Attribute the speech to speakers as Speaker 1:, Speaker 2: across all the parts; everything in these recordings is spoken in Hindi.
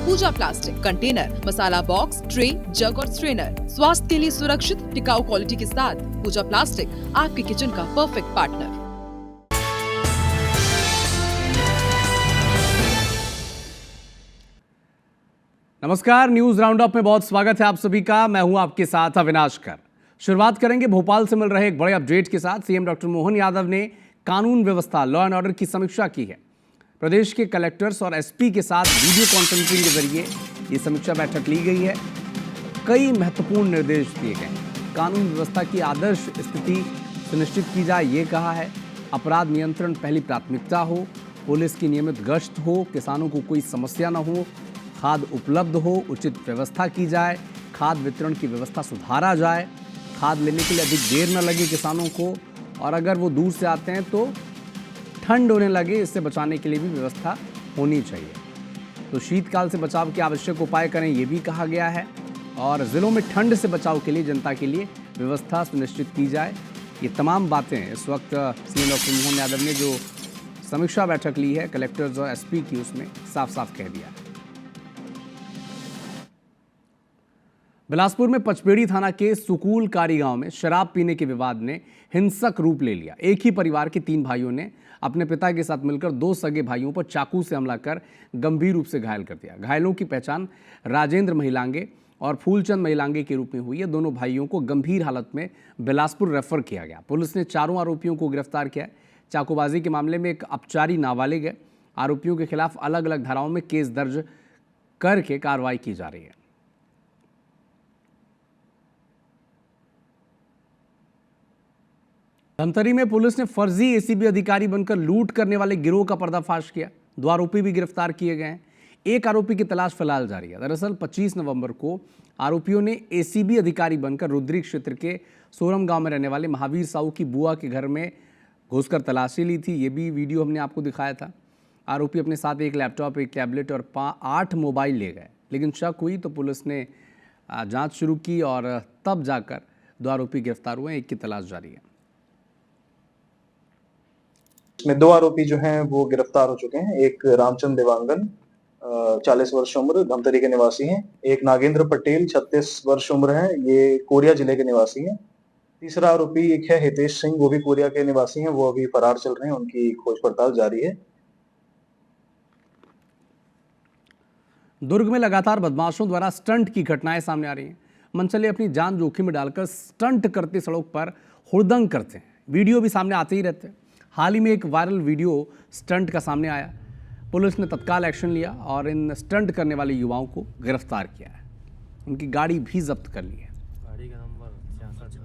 Speaker 1: पूजा प्लास्टिक, कंटेनर, मसाला बॉक्स, ट्रे, जग और स्ट्रेनर। स्वास्थ्य के लिए सुरक्षित, टिकाऊ क्वालिटी के साथ पूजा प्लास्टिक आपके किचन का परफेक्ट पार्टनर।
Speaker 2: नमस्कार, न्यूज राउंडअप में बहुत स्वागत है आप सभी का। मैं हूं आपके साथ अविनाश कर। शुरुआत करेंगे भोपाल से मिल रहे एक बड़े अपडेट के साथ। सीएम डॉक्टर मोहन यादव ने कानून व्यवस्था, लॉ एंड ऑर्डर की समीक्षा की है। प्रदेश के कलेक्टर्स और एसपी के साथ वीडियो कॉन्फ्रेंसिंग के जरिए ये समीक्षा बैठक ली गई है। कई महत्वपूर्ण निर्देश दिए गए। कानून व्यवस्था की आदर्श स्थिति सुनिश्चित की जाए, ये कहा है। अपराध नियंत्रण पहली प्राथमिकता हो, पुलिस की नियमित गश्त हो, किसानों को कोई समस्या न हो, खाद उपलब्ध हो, उचित व्यवस्था की जाए, खाद वितरण की व्यवस्था सुधारा जाए, खाद लेने के लिए अधिक देर न लगे किसानों को, और अगर वो दूर से आते हैं तो ठंड होने लगे, इससे बचाने के लिए भी व्यवस्था होनी चाहिए। तो शीतकाल से बचाव के आवश्यक उपाय करें, ये भी कहा गया है। और ज़िलों में ठंड से बचाव के लिए जनता के लिए व्यवस्था सुनिश्चित की जाए। ये तमाम बातें इस वक्त सीएम डॉक्टर मोहन यादव ने जो समीक्षा बैठक ली है कलेक्टर्स और एसपी की, उसमें साफ साफ कह दिया है। बिलासपुर में पचपेड़ी थाना के सुकूल कारी गांव में शराब पीने के विवाद ने हिंसक रूप ले लिया। एक ही परिवार के 3 भाइयों ने अपने पिता के साथ मिलकर 2 सगे भाइयों पर चाकू से हमला कर गंभीर रूप से घायल कर दिया। घायलों की पहचान राजेंद्र महिलांगे और फूलचंद महिलांगे के रूप में हुई है। दोनों भाइयों को गंभीर हालत में बिलासपुर रेफर किया गया। पुलिस ने 4 आरोपियों को गिरफ्तार किया है। चाकूबाजी के मामले में एक अपचारी नाबालिग है। आरोपियों के खिलाफ अलग अलग धाराओं में केस दर्ज करके कार्रवाई की जा रही है। धमतरी में पुलिस ने फर्जी एसीबी अधिकारी बनकर लूट करने वाले गिरोह का पर्दाफाश किया। 2 आरोपी भी गिरफ्तार किए गए हैं। एक आरोपी की तलाश फिलहाल जारी है। दरअसल 25 नवंबर को आरोपियों ने एसीबी अधिकारी बनकर रुद्री क्षेत्र के सोरम गांव में रहने वाले महावीर साहू की बुआ के घर में घुसकर तलाशी ली थी। ये भी वीडियो हमने आपको दिखाया था। आरोपी अपने साथ एक लैपटॉप, एक टैबलेट और 8 मोबाइल ले गए, लेकिन शक हुई तो पुलिस ने जाँच शुरू की और तब जाकर 2 आरोपी गिरफ्तार हुए। एक की तलाश जारी है।
Speaker 3: इसमें 2 आरोपी जो हैं वो गिरफ्तार हो चुके हैं। एक रामचंद्र देवांगन 40 वर्ष उम्र धमतरी के निवासी हैं। एक नागेंद्र पटेल 36 वर्ष उम्र है, ये कोरिया जिले के निवासी हैं। तीसरा आरोपी एक है हितेश सिंह, वो भी कोरिया के निवासी हैं। वो अभी फरार चल रहे हैं, उनकी खोज पड़ताल जारी है।
Speaker 2: दुर्ग में लगातार बदमाशों द्वारा स्टंट की घटनाएं सामने आ रही हैं। मनचले अपनी जान जोखिम में डालकर स्टंट करते सड़क पर हुड़दंग करते हैं। वीडियो भी सामने आते ही रहते हैं। हाल ही में एक वायरल वीडियो स्टंट का सामने आया। पुलिस ने तत्काल एक्शन लिया और इन स्टंट करने वाले युवाओं को गिरफ्तार किया है। उनकी गाड़ी भी जब्त कर ली है।
Speaker 4: गाड़ी का नंबर 66।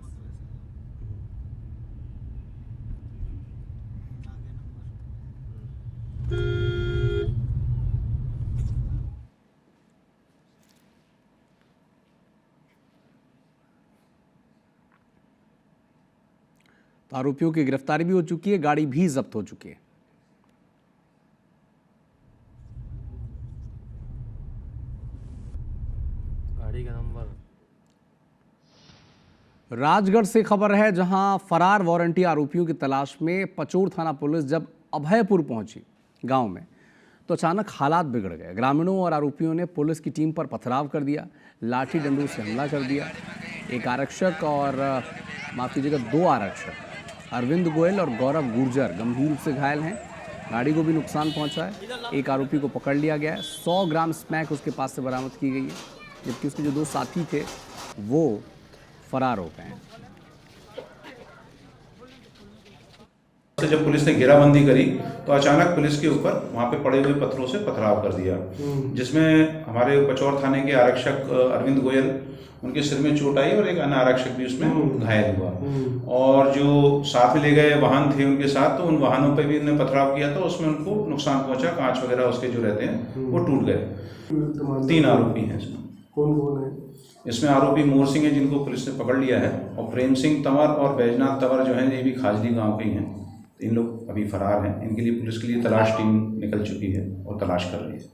Speaker 2: तो आरोपियों की गिरफ्तारी भी हो चुकी है, गाड़ी भी जब्त हो चुकी है।
Speaker 4: गाड़ी का नंबर।
Speaker 2: राजगढ़ से खबर है, जहां फरार वारंटी आरोपियों की तलाश में पचोर थाना पुलिस जब अभयपुर पहुंची गांव में, तो अचानक हालात बिगड़ गए। ग्रामीणों और आरोपियों ने पुलिस की टीम पर पथराव कर दिया, लाठी डंडों से हमला कर दिया। एक आरक्षक और माफ कीजिएगा 2 आरक्षक अरविंद गोयल और गौरव गुर्जर गंभीर रूप से घायल हैं। गाड़ी को भी नुकसान पहुंचा है। एक आरोपी को पकड़ लिया गया है। 100 ग्राम स्मैक उसके पास से बरामद की गई है, जबकि उसके जो 2 साथी थे वो फरार हो गए हैं।
Speaker 5: जब पुलिस ने घेराबंदी करी तो अचानक पुलिस के ऊपर वहां पे पड़े हुए पत्थरों से पथराव कर दिया, जिसमें हमारे पचौर थाने के आरक्षक अरविंद गोयल, उनके सिर में चोट आई और एक अन्य आरक्षक भी उसमें घायल हुआ। और जो साथ में ले गए वाहन थे उनके साथ, तो उन वाहनों पर भी उन्होंने पथराव किया, तो उसमें उनको नुकसान पहुंचा। कांच वगैरह उसके जो रहते हैं वो टूट गए। 3 आरोपी हैं इसमें।
Speaker 6: कौन है
Speaker 5: इसमें? आरोपी मोर सिंह है, जिनको पुलिस ने पकड़ लिया है, और प्रेम सिंह तंवर और बैजनाथ तंवर जो है ये भी खाजली गांव के ही हैं। इन लोग अभी फरार हैं। इनके लिए पुलिस के लिए तलाश टीम निकल चुकी है और तलाश कर रही है।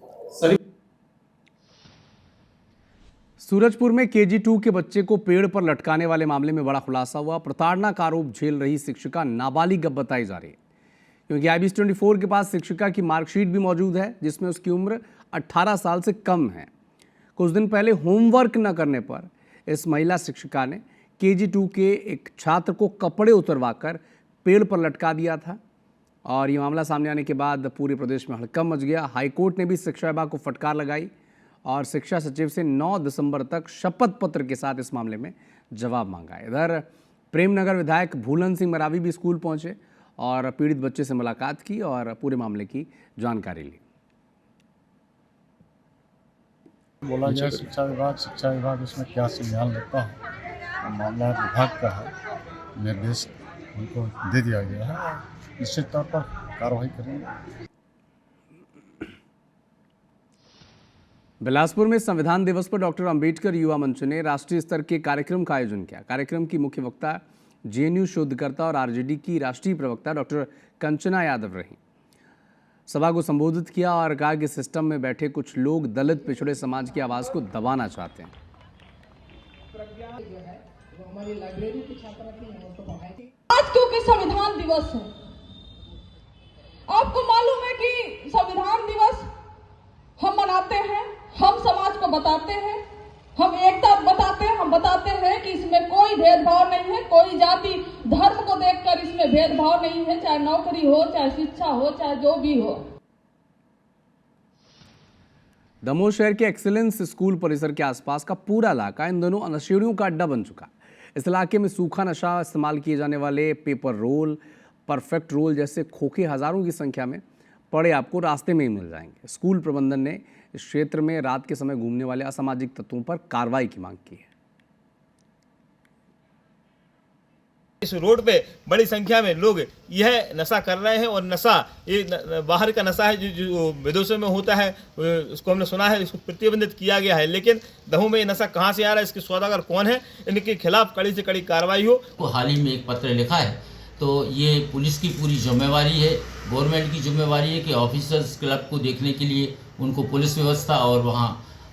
Speaker 2: सूरजपुर में KG2 के बच्चे को पेड़ पर लटकाने वाले मामले में बड़ा खुलासा हुआ। प्रताड़ना का आरोप झेल रही शिक्षिका नाबालिग अब बताई जा रही है। क्योंकि IBC24 के पास शिक्षिका की मार्कशीट भी मौजूद है जिसमें उसकी उम्र 18 साल से कम है। कुछ दिन पहले होमवर्क न करने पर इस महिला शिक्षिका ने KG2 के एक छात्र को कपड़े उतरवाकर पेड़ पर लटका दिया था और ये मामला सामने आने के बाद पूरे प्रदेश में हड़कंप मच गया। हाईकोर्ट ने भी शिक्षा विभाग को फटकार लगाई और शिक्षा सचिव से 9 दिसंबर तक शपथ पत्र के साथ इस मामले में जवाब मांगा। इधर प्रेमनगर विधायक भूलन सिंह मरावी भी स्कूल पहुंचे और पीड़ित बच्चे से मुलाकात की और पूरे मामले की जानकारी ली।
Speaker 6: बोला गया शिक्षा विभाग इसमें क्या संज्ञान लेता है, मामला विभाग का है, निर्देश उनको दे दिया गया है, निश्चित तौर पर कार्रवाई करेंगे।
Speaker 2: बिलासपुर में संविधान दिवस पर डॉक्टर अंबेडकर युवा मंच ने राष्ट्रीय स्तर के कार्यक्रम का आयोजन किया। कार्यक्रम की मुख्य वक्ता JNU शोधकर्ता और RJD की राष्ट्रीय प्रवक्ता डॉक्टर कंचना यादव रही। सभा को संबोधित किया और कहा कि सिस्टम में बैठे कुछ लोग दलित पिछड़े समाज की आवाज को दबाना चाहते हैं।
Speaker 7: आज क्योंकि संविधान दिवस है, आपको मालूम है कि संविधान दिवस हम मनाते हैं, हम समाज को बताते हैं, हम एकता बताते हैं, हम बताते हैं कि इसमें कोई भेदभाव नहीं है, कोई जाति धर्म को देखकर इसमें भेदभाव नहीं है, चाहे नौकरी हो, चाहे शिक्षा हो, चाहे जो भी हो।
Speaker 2: दमोह शहर के एक्सीलेंस स्कूल परिसर के आसपास का पूरा इलाका इन दोनों नशेड़ियों का अड्डा बन चुका। इस इलाके में सूखा नशा इस्तेमाल किए जाने वाले पेपर रोल, परफेक्ट रोल जैसे खोखे हजारों की संख्या में पड़े आपको रास्ते में ही मिल जाएंगे। स्कूल प्रबंधन ने इस क्षेत्र में रात के समय घूमने वाले असामाजिक तत्वों पर कार्रवाई की मांग की है।
Speaker 8: इस रोड पे बड़ी संख्या में लोग यह नशा कर रहे हैं और नशा ये बाहर का नशा है जो विदेशों में होता है, उसको हमने सुना है, इसको प्रतिबंधित किया गया है। लेकिन दमोह में ये नशा कहाँ से आ रहा है, इसके सौदागर कौन है, इनके खिलाफ कड़ी से कड़ी कार्रवाई हो।
Speaker 9: हाल ही में एक पत्र लिखा है, तो ये पुलिस की पूरी जिम्मेवारी है, गवर्नमेंट की जिम्मेवारी है कि ऑफिसर्स क्लब को देखने के लिए उनको पुलिस व्यवस्था और वहाँ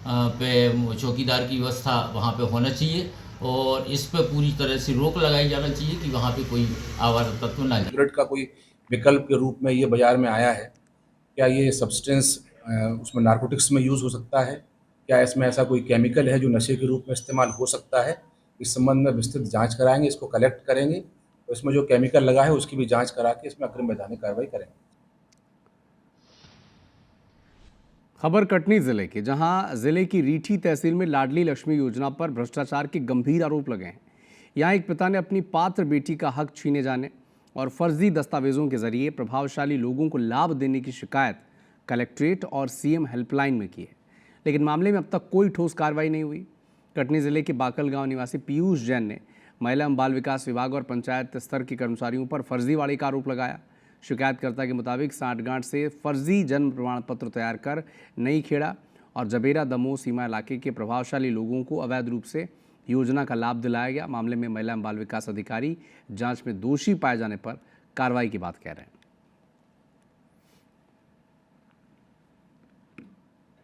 Speaker 9: पे चौकीदार की व्यवस्था वहाँ पे होना चाहिए और इस पर पूरी तरह से रोक लगाई जाना चाहिए कि वहाँ पे कोई आवारा तत्व ना जाए।
Speaker 10: सिगरेट का कोई विकल्प के रूप में ये बाजार में आया है, क्या ये सब्सटेंस उसमें नारकोटिक्स में यूज़ हो सकता है, क्या इसमें ऐसा कोई केमिकल है जो नशे के रूप में इस्तेमाल हो सकता है, इस संबंध में विस्तृत जांच कराएंगे, इसको कलेक्ट करेंगे, तो इसमें जो केमिकल लगा है उसकी भी जांच करा के इसमें अग्रिम वैधानिक कार्रवाई करेंगे।
Speaker 2: खबर कटनी जिले की, जहां जिले की रीठी तहसील में लाडली लक्ष्मी योजना पर भ्रष्टाचार के गंभीर आरोप लगे हैं। यहां एक पिता ने अपनी पात्र बेटी का हक छीने जाने और फर्जी दस्तावेजों के जरिए प्रभावशाली लोगों को लाभ देने की शिकायत कलेक्ट्रेट और CM हेल्पलाइन में की है, लेकिन मामले में अब तक कोई ठोस कार्रवाई नहीं हुई। कटनी जिले के बाकल गांव निवासी पीयूष जैन ने महिला एवं बाल विकास विभाग और पंचायत स्तर के कर्मचारियों पर फर्जीवाड़े का आरोप लगाया। शिकायतकर्ता के मुताबिक सांठगांठ से फर्जी जन्म प्रमाण पत्र तैयार कर नई खेड़ा और जबेरा दमोह सीमा इलाके के प्रभावशाली लोगों को अवैध रूप से योजना का लाभ दिलाया गया। मामले में महिला एवं बाल विकास अधिकारी जांच में दोषी पाए जाने पर कार्रवाई की बात कह रहे हैं।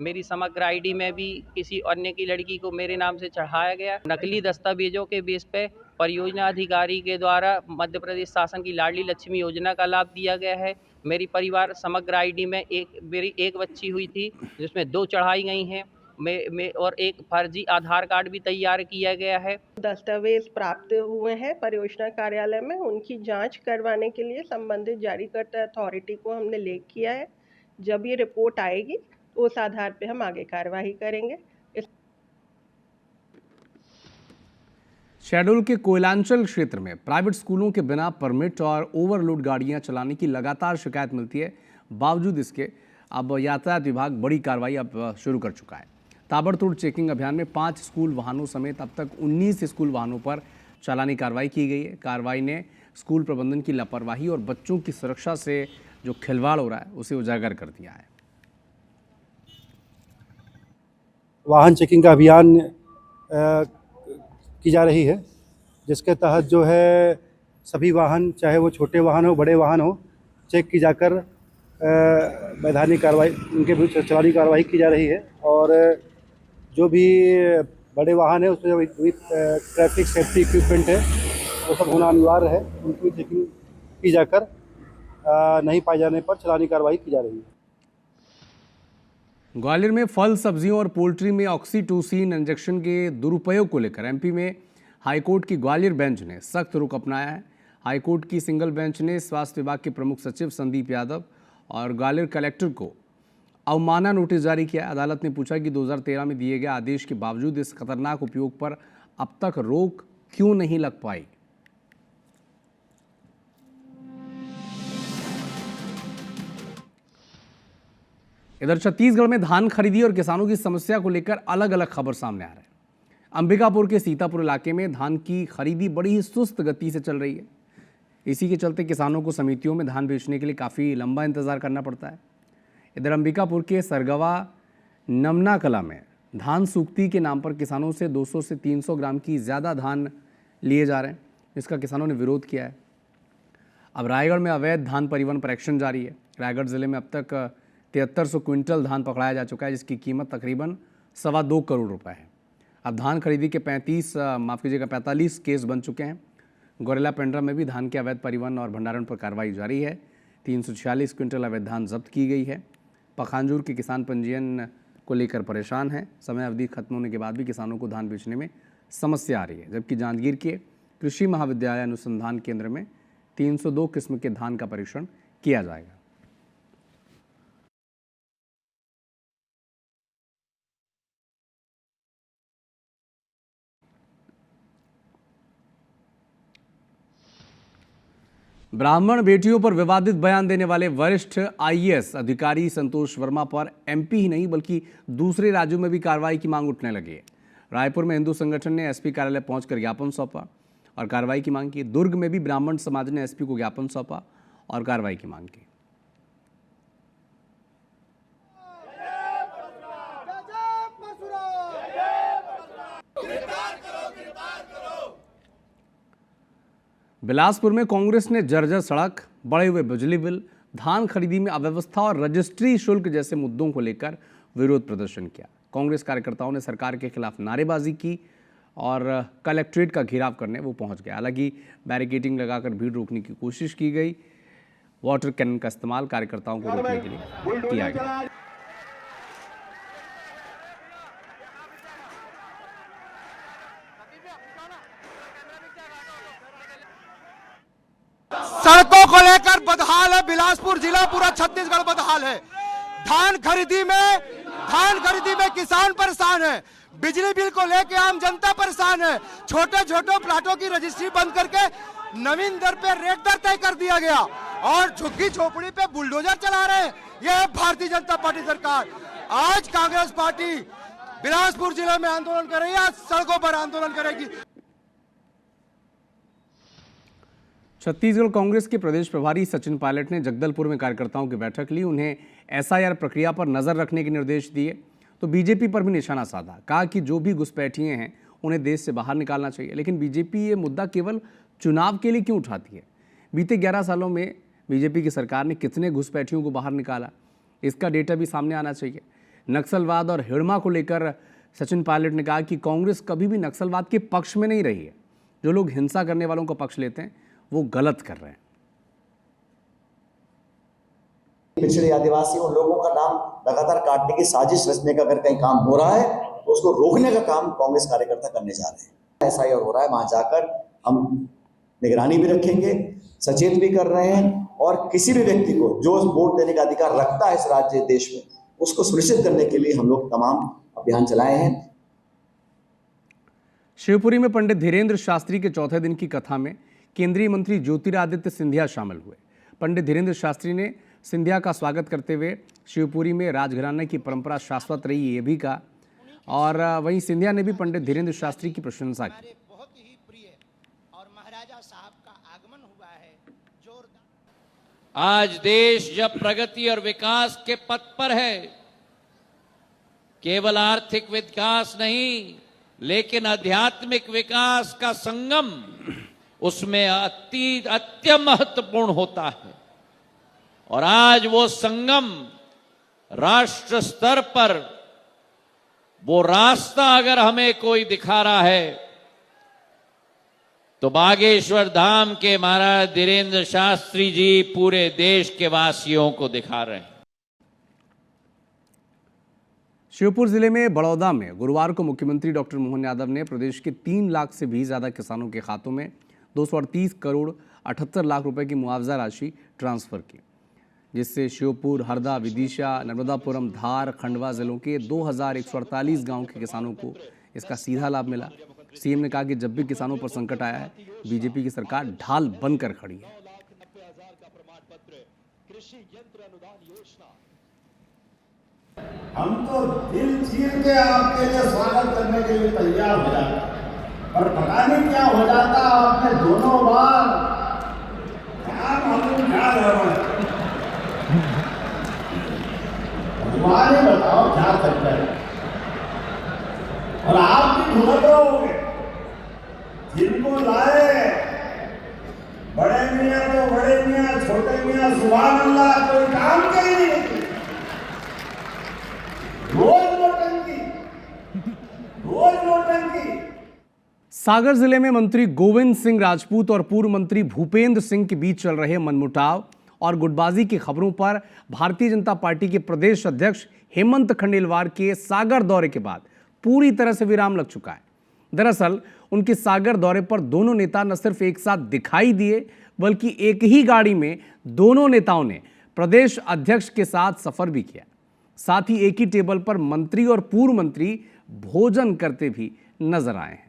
Speaker 11: मेरी समग्र ID में भी किसी अन्य की लड़की को मेरे नाम से चढ़ाया गया। नकली दस्तावेजों के बेस पे परियोजना अधिकारी के द्वारा मध्य प्रदेश शासन की लाडली लक्ष्मी योजना का लाभ दिया गया है। मेरी परिवार समग्र ID में मेरी एक बच्ची हुई थी जिसमें 2 चढ़ाई गई हैं और एक फर्जी आधार कार्ड भी तैयार किया गया है।
Speaker 12: दस्तावेज प्राप्त हुए हैं परियोजना कार्यालय में, उनकी जांच करवाने के लिए संबंधित जारीकर्ता अथॉरिटी को हमने लेख किया है। जब ये रिपोर्ट आएगी उस आधार पे हम आगे कार्रवाई करेंगे।
Speaker 2: शहडोल के कोयलांचल क्षेत्र में प्राइवेट स्कूलों के बिना परमिट और ओवरलोड गाड़ियां चलाने की लगातार शिकायत मिलती है। बावजूद इसके अब यातायात विभाग बड़ी कार्रवाई अब शुरू कर चुका है। ताबड़तोड़ चेकिंग अभियान में 5 स्कूल वाहनों समेत अब तक 19 स्कूल वाहनों पर चालानी कार्रवाई की गई है। कार्रवाई ने स्कूल प्रबंधन की लापरवाही और बच्चों की सुरक्षा से जो खिलवाड़ हो रहा है उसे उजागर कर दिया है।
Speaker 6: वाहन चेकिंग का अभियान की जा रही है, जिसके तहत जो है सभी वाहन, चाहे वो छोटे वाहन हो बड़े वाहन हो, चेक की जाकर वैधानिक कार्रवाई, उनके विरुद्ध चालानी कार्रवाई की जा रही है। और जो भी बड़े वाहन है उसमें जो ट्रैफिक सेफ्टी इक्विपमेंट है वो सब होना अनिवार्य है, उनकी चेकिंग की जाकर नहीं पाए जाने पर चालानी कार्रवाई की जा रही है।
Speaker 2: ग्वालियर में फल, सब्जियों और पोल्ट्री में ऑक्सीटोसिन इंजेक्शन के दुरुपयोग को लेकर एमपी में हाईकोर्ट की ग्वालियर बेंच ने सख्त रुख अपनाया है। हाईकोर्ट की सिंगल बेंच ने स्वास्थ्य विभाग के प्रमुख सचिव संदीप यादव और ग्वालियर कलेक्टर को अवमानना नोटिस जारी किया। अदालत ने पूछा कि 2013 में दिए गए आदेश के बावजूद इस खतरनाक उपयोग पर अब तक रोक क्यों नहीं लग पाई। इधर छत्तीसगढ़ में धान खरीदी और किसानों की समस्या को लेकर अलग अलग खबर सामने आ रहा है। अंबिकापुर के सीतापुर इलाके में धान की खरीदी बड़ी ही सुस्त गति से चल रही है। इसी के चलते किसानों को समितियों में धान बेचने के लिए काफ़ी लंबा इंतजार करना पड़ता है। इधर अंबिकापुर के सरगवा नमना कला में धान सूक्ति के नाम पर किसानों से 200 से 300 ग्राम की ज़्यादा धान लिए जा रहे हैं, जिसका किसानों ने विरोध किया है। अब रायगढ़ में अवैध धान परिवहन पर एक्शन जारी है। रायगढ़ जिले में अब तक 7300 क्विंटल धान पकड़ाया जा चुका है, जिसकी कीमत तकरीबन 2.25 करोड़ रुपए है। अब धान खरीदी के 45 केस बन चुके हैं। गोरेला पेंड्रा में भी धान के अवैध परिवहन और भंडारण पर कार्रवाई जारी है। 346 क्विंटल अवैध धान जब्त की गई है। पखांजूर के किसान पंजीयन को लेकर परेशान हैं। समय अवधि खत्म होने के बाद भी किसानों को धान बेचने में समस्या आ रही है। जबकि जांजगीर के कृषि महाविद्यालय अनुसंधान केंद्र में 302 किस्म के धान का परीक्षण किया जाएगा। ब्राह्मण बेटियों पर विवादित बयान देने वाले वरिष्ठ आईएएस अधिकारी संतोष वर्मा पर एमपी ही नहीं बल्कि दूसरे राज्यों में भी कार्रवाई की मांग उठने लगी है। रायपुर में हिंदू संगठन ने एसपी कार्यालय पहुंचकर ज्ञापन सौंपा और कार्रवाई की मांग की। दुर्ग में भी ब्राह्मण समाज ने एसपी को ज्ञापन सौंपा और कार्रवाई की मांग की। बिलासपुर में कांग्रेस ने जर्जर सड़क, बढ़े हुए बिजली बिल, धान खरीदी में अव्यवस्था और रजिस्ट्री शुल्क जैसे मुद्दों को लेकर विरोध प्रदर्शन किया। कांग्रेस कार्यकर्ताओं ने सरकार के खिलाफ नारेबाजी की और कलेक्ट्रेट का घेराव करने वो पहुंच गए। हालांकि बैरिकेडिंग लगाकर भीड़ रोकने की कोशिश की गई। वाटर कैनन का इस्तेमाल कार्यकर्ताओं को रोकने के लिए किया गया।
Speaker 13: सड़कों को लेकर बदहाल है बिलासपुर जिला, पूरा छत्तीसगढ़ बदहाल है। धान खरीदी में किसान परेशान है। बिजली बिल को लेकर आम जनता परेशान है। छोटे छोटे प्लाटों की रजिस्ट्री बंद करके नवीन दर पे रेट दर तय कर दिया गया और झुग्गी झोपड़ी पे बुलडोजर चला रहे हैं। यह है भारतीय जनता पार्टी सरकार। आज कांग्रेस पार्टी बिलासपुर जिले में आंदोलन कर रही है, आज सड़कों पर आंदोलन करेगी।
Speaker 2: छत्तीसगढ़ कांग्रेस के प्रदेश प्रभारी सचिन पायलट ने जगदलपुर में कार्यकर्ताओं की बैठक ली। उन्हें एसआईआर प्रक्रिया पर नजर रखने के निर्देश दिए तो बीजेपी पर भी निशाना साधा। कहा कि जो भी घुसपैठिए हैं उन्हें देश से बाहर निकालना चाहिए। लेकिन बीजेपी ये मुद्दा केवल चुनाव के लिए क्यों उठाती है? बीते 11 सालों में बीजेपी की सरकार ने कितने घुसपैठियों को बाहर निकाला, इसका डेटा भी सामने आना चाहिए। नक्सलवाद और हिड़मा को लेकर सचिन पायलट ने कहा कि कांग्रेस कभी भी नक्सलवाद के पक्ष में नहीं रही है। जो लोग हिंसा करने वालों का पक्ष लेते हैं वो गलत कर रहे हैं।
Speaker 14: पिछड़े आदिवासी उन लोगों का नाम लगातार काटने की साजिश रचने का अगर कहीं काम हो रहा है तो उसको रोकने का काम कांग्रेस कार्यकर्ता करने जा रहे हैं। ऐसा ही और हो रहा है। वहां जाकर हम निगरानी भी रखेंगे, सचेत भी कर रहे हैं और किसी भी व्यक्ति को जो वोट देने का अधिकार रखता है इस राज्य देश में उसको सुनिश्चित करने के लिए हम लोग तमाम अभियान चलाए हैं।
Speaker 2: शिवपुरी में पंडित धीरेन्द्र शास्त्री के चौथे दिन की कथा में केंद्रीय मंत्री ज्योतिरादित्य सिंधिया शामिल हुए। पंडित धीरेन्द्र शास्त्री ने सिंधिया का स्वागत करते हुए शिवपुरी में राजघराने की परंपरा शाश्वत रही ये भी कहा और वहीं सिंधिया ने भी पंडित धीरेन्द्र शास्त्री की प्रशंसा की।
Speaker 15: बहुत ही प्रिय और महाराजा साहब का आगमन हुआ है जोरदार।
Speaker 16: आज देश जब प्रगति और विकास के पथ पर है, केवल आर्थिक विकास नहीं लेकिन आध्यात्मिक विकास का संगम उसमें अत्यंत महत्वपूर्ण होता है। और आज वो संगम राष्ट्र स्तर पर वो रास्ता अगर हमें कोई दिखा रहा है तो बागेश्वर धाम के महाराज धीरेन्द्र शास्त्री जी पूरे देश के वासियों को दिखा रहे हैं।
Speaker 2: श्योपुर जिले में बड़ौदा में गुरुवार को मुख्यमंत्री डॉक्टर मोहन यादव ने प्रदेश के 3 लाख से भी ज्यादा किसानों के खातों में 238 करोड़ 78 लाख रुपए की मुआवजा राशि ट्रांसफर की, जिससे श्योपुर, हरदा, विदिशा, नर्मदापुरम, धार, खंडवा जिलों के 2148 गांव के किसानों को इसका सीधा लाभ मिला। सीएम ने कहा कि जब भी किसानों पर संकट आया है, बीजेपी की सरकार ढाल बनकर खड़ी है।
Speaker 17: हम तो दिल चीर के आपके लिए स्वागत करने के लिए तैयार हो जाते, पर पता नहीं क्या हो जाता आपने दोनों बार क्या मालूम क्या भगवान ही बताओ क्या करते हैं। और आप भी भुगत रहोगे। जिनको लाए बड़े मियाँ तो बड़े मियाँ, छोटे मियाँ सुभान अल्लाह, कोई काम के ही नहीं। रोज नोटंकी।
Speaker 2: सागर जिले में मंत्री गोविंद सिंह राजपूत और पूर्व मंत्री भूपेंद्र सिंह के बीच चल रहे मनमुटाव और गुटबाजी की खबरों पर भारतीय जनता पार्टी के प्रदेश अध्यक्ष हेमंत खंडेलवाल के सागर दौरे के बाद पूरी तरह से विराम लग चुका है। दरअसल उनके सागर दौरे पर दोनों नेता न सिर्फ एक साथ दिखाई दिए, बल्कि एक ही गाड़ी में दोनों नेताओं ने प्रदेश अध्यक्ष के साथ सफर भी किया। साथ ही एक ही टेबल पर मंत्री और पूर्व मंत्री भोजन करते भी नजर आए हैं।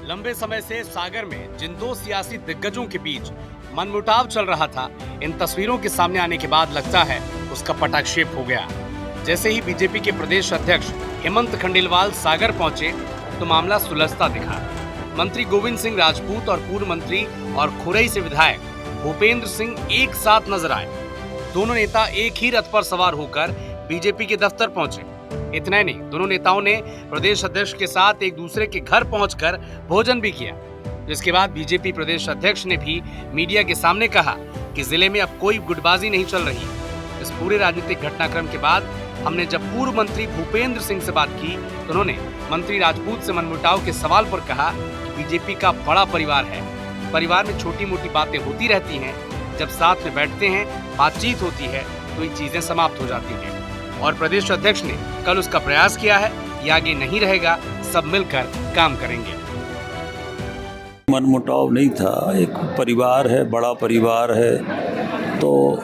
Speaker 2: लंबे समय से सागर में जिन 2 सियासी दिग्गजों के बीच मनमुटाव चल रहा था, इन तस्वीरों के सामने आने के बाद लगता है उसका पटाक्षेप हो गया। जैसे ही बीजेपी के प्रदेश अध्यक्ष हेमंत खंडेलवाल सागर पहुंचे तो मामला सुलझता दिखा। मंत्री गोविंद सिंह राजपूत और पूर्व मंत्री और खुरई से विधायक भूपेंद्र सिंह एक साथ नजर आए। दोनों नेता एक ही रथ पर सवार होकर बीजेपी के दफ्तर पहुंचे। इतना ही नहीं, दोनों नेताओं ने प्रदेश अध्यक्ष के साथ एक दूसरे के घर पहुंचकर भोजन भी किया। जिसके बाद बीजेपी प्रदेश अध्यक्ष ने भी मीडिया के सामने कहा कि जिले में अब कोई गुटबाजी नहीं चल रही। इस पूरे राजनीतिक घटनाक्रम के बाद हमने जब पूर्व मंत्री भूपेंद्र सिंह से बात की तो उन्होंने मंत्री राजपूत से मनमुटाव के सवाल पर कहा कि बीजेपी का बड़ा परिवार है, परिवार में छोटी मोटी बातें होती रहती हैं, जब साथ में बैठते हैं, बातचीत होती है तो ये चीजें समाप्त हो जाती हैं। और प्रदेश अध्यक्ष ने कल उसका प्रयास किया है, ये आगे नहीं रहेगा, सब मिलकर काम करेंगे।
Speaker 18: मनमुटाव नहीं था, एक परिवार है, बड़ा परिवार है, तो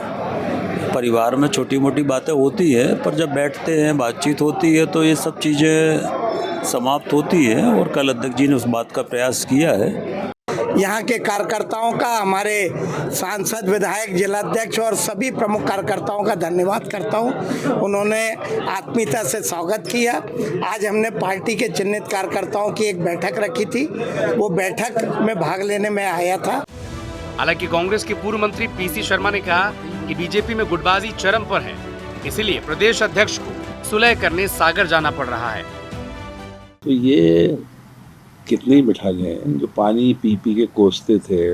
Speaker 18: परिवार में छोटी मोटी बातें होती है, पर जब बैठते हैं, बातचीत होती है तो ये सब चीज़ें समाप्त होती है। और कल अध्यक्ष जी ने उस बात का प्रयास किया है।
Speaker 15: यहाँ के कार्यकर्ताओं का, हमारे सांसद, विधायक, जिलाध्यक्ष और सभी प्रमुख कार्यकर्ताओं का धन्यवाद करता हूँ। उन्होंने आत्मीयता से स्वागत किया। आज हमने पार्टी के चिन्हित कार्यकर्ताओं की एक बैठक रखी थी, वो बैठक में भाग लेने में आया था।
Speaker 2: हालांकि कांग्रेस के पूर्व मंत्री पीसी शर्मा ने कहा कि बीजेपी में गुटबाजी चरम पर है, इसलिए प्रदेश अध्यक्ष को सुलह करने सागर जाना पड़ रहा है।
Speaker 19: तो ये कितने बिठा लें, जो पानी पी पी के कोसते थे,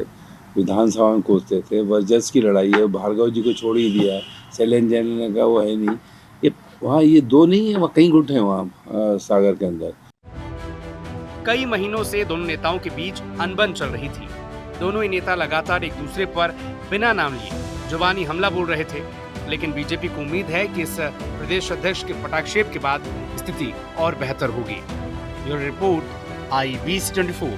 Speaker 19: विधानसभा में कोसते थे, वर्जस की लड़ाई है, भार्गव जी को छोड़ ही दिया, शैलेंद्र जैन ने कहा वो है नहीं, ये वहाँ ये 2 नहीं है, वहाँ कई गुट हैं वहाँ सागर के अंदर।
Speaker 2: कई महीनों से दोनों नेताओं के बीच अनबन चल रही थी। दोनों ही नेता लगातार एक दूसरे पर बिना नाम लिए जुबानी हमला बोल रहे थे, लेकिन बीजेपी को उम्मीद है कि इस प्रदेश अध्यक्ष के पटाक्षेप के बाद स्थिति और बेहतर होगी। Bureau report, IBC24।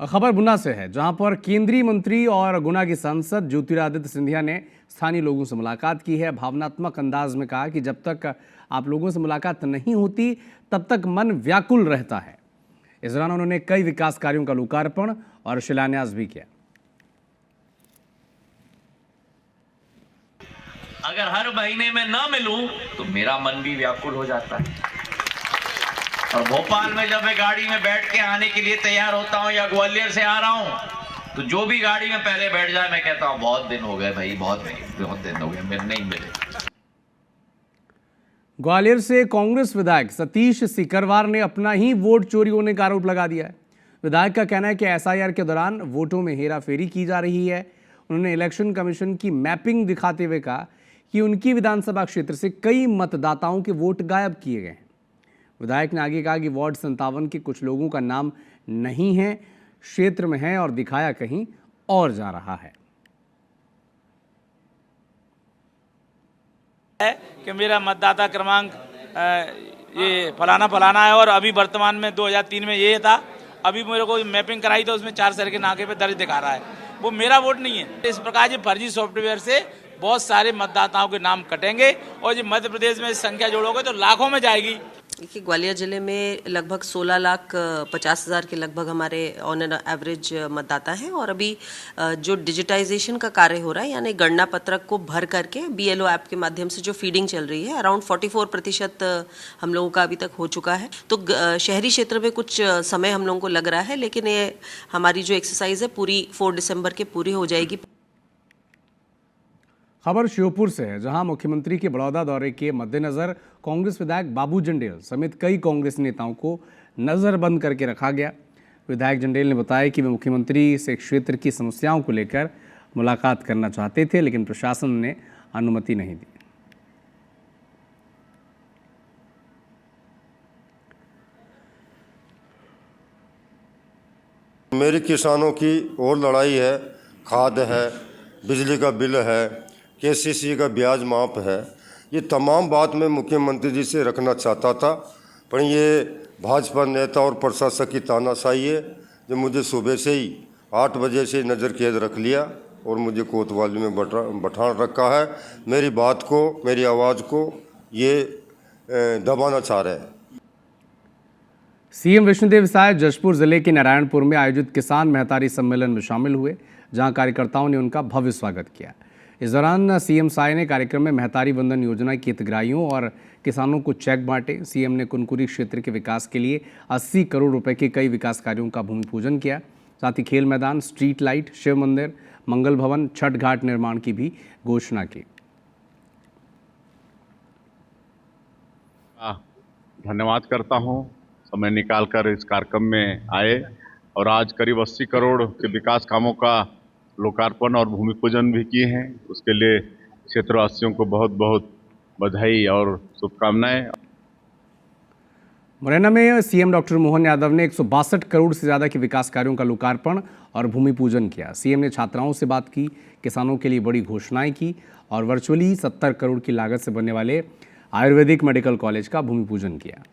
Speaker 2: खबर गुना से है, जहां पर केंद्रीय मंत्री और गुना की सांसद ज्योतिरादित्य सिंधिया ने स्थानीय लोगों से मुलाकात की है। भावनात्मक अंदाज में कहा कि जब तक आप लोगों से मुलाकात नहीं होती तब तक मन व्याकुल रहता है। इस दौरान उन्होंने कई विकास कार्यों का लोकार्पण और शिलान्यास भी किया।
Speaker 16: अगर हर महीने में ना मिलूं तो मेरा मन भी व्याकुल हो जाता है। और भोपाल में जब मैं गाड़ी में बैठ के आने के लिए तैयार होता हूं या ग्वालियर से आ रहा हूं तो जो भी गाड़ी में पहले बैठ जाए मैं कहता हूं बहुत दिन हो गए भाई, बहुत दिन हो गए मेरे नहीं मिले।
Speaker 2: ग्वालियर से कांग्रेस विधायक सतीश सिकरवार ने अपना ही वोट चोरी होने का आरोप लगा दिया है। विधायक का कहना है कि एसआईआर के दौरान वोटों में हेराफेरी की जा रही है। उन्होंने इलेक्शन कमीशन की मैपिंग दिखाते हुए कहा कि उनकी विधानसभा क्षेत्र से कई मतदाताओं के वोट गायब किए गए हैं। विधायक ने आगे कहा कि वार्ड 57 के कुछ लोगों का नाम नहीं है, क्षेत्र में है और दिखाया कहीं और जा रहा है
Speaker 20: कि मेरा मतदाता क्रमांक ये फलाना फलाना है और अभी वर्तमान में 2003 में ये था। अभी मेरे को मैपिंग कराई तो उसमें 4 शहर के नाके पे दर्ज दिखा रहा है, वो मेरा वोट नहीं है। इस प्रकार ये फर्जी सॉफ्टवेयर से बहुत सारे मतदाताओं के नाम कटेंगे और ये मध्य प्रदेश में संख्या जोड़ोगे तो लाखों में जाएगी।
Speaker 21: देखिए, ग्वालियर जिले में लगभग 16,50,000 के लगभग हमारे ऑन एन एवरेज मतदाता हैं और अभी जो डिजिटाइजेशन का कार्य हो रहा है, यानी गणना पत्रक को भर करके BLO ऐप के माध्यम से जो फीडिंग चल रही है, अराउंड 44% हम लोगों का अभी तक हो चुका है। तो शहरी क्षेत्र में कुछ समय हम लोगों को लग रहा है, लेकिन ये हमारी जो एक्सरसाइज है पूरी 4 दिसंबर के पूरी हो जाएगी।
Speaker 2: खबर श्योपुर से है, जहां मुख्यमंत्री के बड़ौदा दौरे के मद्देनजर कांग्रेस विधायक बाबू जंडेल समेत कई कांग्रेस नेताओं को नजरबंद करके रखा गया। विधायक जंडेल ने बताया कि वे मुख्यमंत्री से क्षेत्र की समस्याओं को लेकर मुलाकात करना चाहते थे, लेकिन प्रशासन ने अनुमति नहीं दी।
Speaker 22: मेरी किसानों की और लड़ाई है, खाद है, बिजली का बिल है, KCC का ब्याज माफ है, ये तमाम बात मैं मुख्यमंत्री जी से रखना चाहता था, पर ये भाजपा नेता और प्रशासक की तानाशाही है जो मुझे सुबह से ही 8 बजे से नज़र कैद रख लिया और मुझे कोतवाली में बैठान रखा है। मेरी बात को, मेरी आवाज़ को ये दबाना चाह रहे हैं।
Speaker 2: सीएम विष्णुदेव साय जशपुर जिले के नारायणपुर में आयोजित किसान महतारी सम्मेलन में शामिल हुए, जहां कार्यकर्ताओं ने उनका भव्य स्वागत किया। इस दौरान सीएम साय ने कार्यक्रम में महतारी वंदन योजना के हितग्राहियों और किसानों को चेक बांटे। सीएम ने कुनकुरी क्षेत्र के विकास के लिए 80 करोड़ रुपए के कई विकास कार्यों का भूमि पूजन किया। साथ ही खेल मैदान, स्ट्रीट लाइट, शिव मंदिर, मंगल भवन, छठ घाट निर्माण की भी घोषणा की।
Speaker 23: धन्यवाद करता हूं, समय निकालकर इस कार्यक्रम में आए और आज करीब 80 करोड़ के विकास कामों का लोकार्पण और भूमि पूजन भी किए हैं। उसके लिए क्षेत्रवासियों को बहुत बहुत बधाई और शुभकामनाएं।
Speaker 2: मुरैना में सीएम डॉक्टर मोहन यादव ने 162 करोड़ से ज़्यादा के विकास कार्यों का लोकार्पण और भूमि पूजन किया। सीएम ने छात्राओं से बात की, किसानों के लिए बड़ी घोषणाएं की और वर्चुअली 70 करोड़ की लागत से बनने वाले आयुर्वेदिक मेडिकल कॉलेज का भूमि पूजन किया।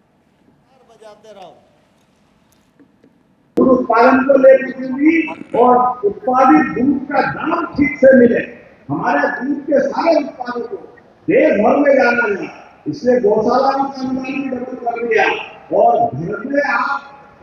Speaker 17: उत्पादन को लेकर भी और उत्पादित दूध का दाम ठीक से मिले, हमारे दूध के सारे उत्पादों को देश भर में जाना जाए, इसलिए गौशाला का अनुदान भी डबल कर दिया और घर में आप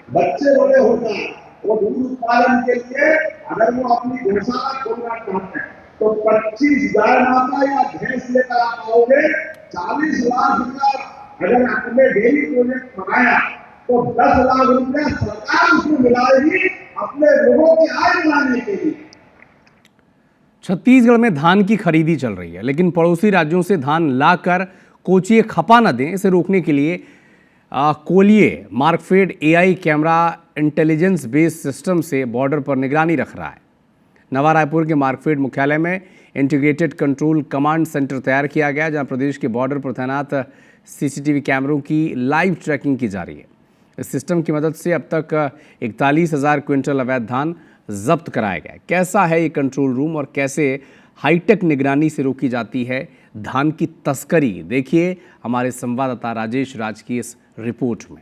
Speaker 17: बच्चे बड़े होते हैं वो दूध उत्पादन के लिए अगर वो अपनी गौशाला खोलना चाहते हैं तो 25 गाय माता या भैंस लेकर आप आओगे, 40 लाख रुपया अगर आपने डेली प्रोजेक्ट बनाया तो 10 लाख रुपया सरकार उसको मिलाएगी अपने लोगों की आय बढ़ाने के लिए।
Speaker 2: छत्तीसगढ़ में धान की खरीदी चल रही है, लेकिन पड़ोसी राज्यों से धान लाकर कोचिए खपा न दें, इसे रोकने के लिए कोलिए Markfed AI camera intelligence based system से बॉर्डर पर निगरानी रख रहा है। नवा रायपुर के मार्कफेड मुख्यालय में इंटीग्रेटेड कंट्रोल कमांड सेंटर तैयार किया गया, जहां प्रदेश के बॉर्डर पर तैनात CCTV कैमरों की लाइव ट्रैकिंग की जा रही है। इस सिस्टम की मदद से अब तक 41,000 क्विंटल अवैध धान जब्त कराया गया। कैसा है ये कंट्रोल रूम और कैसे हाईटेक निगरानी से रोकी जाती है धान की तस्करी, देखिए हमारे संवाददाता राजेश राज की इस रिपोर्ट में।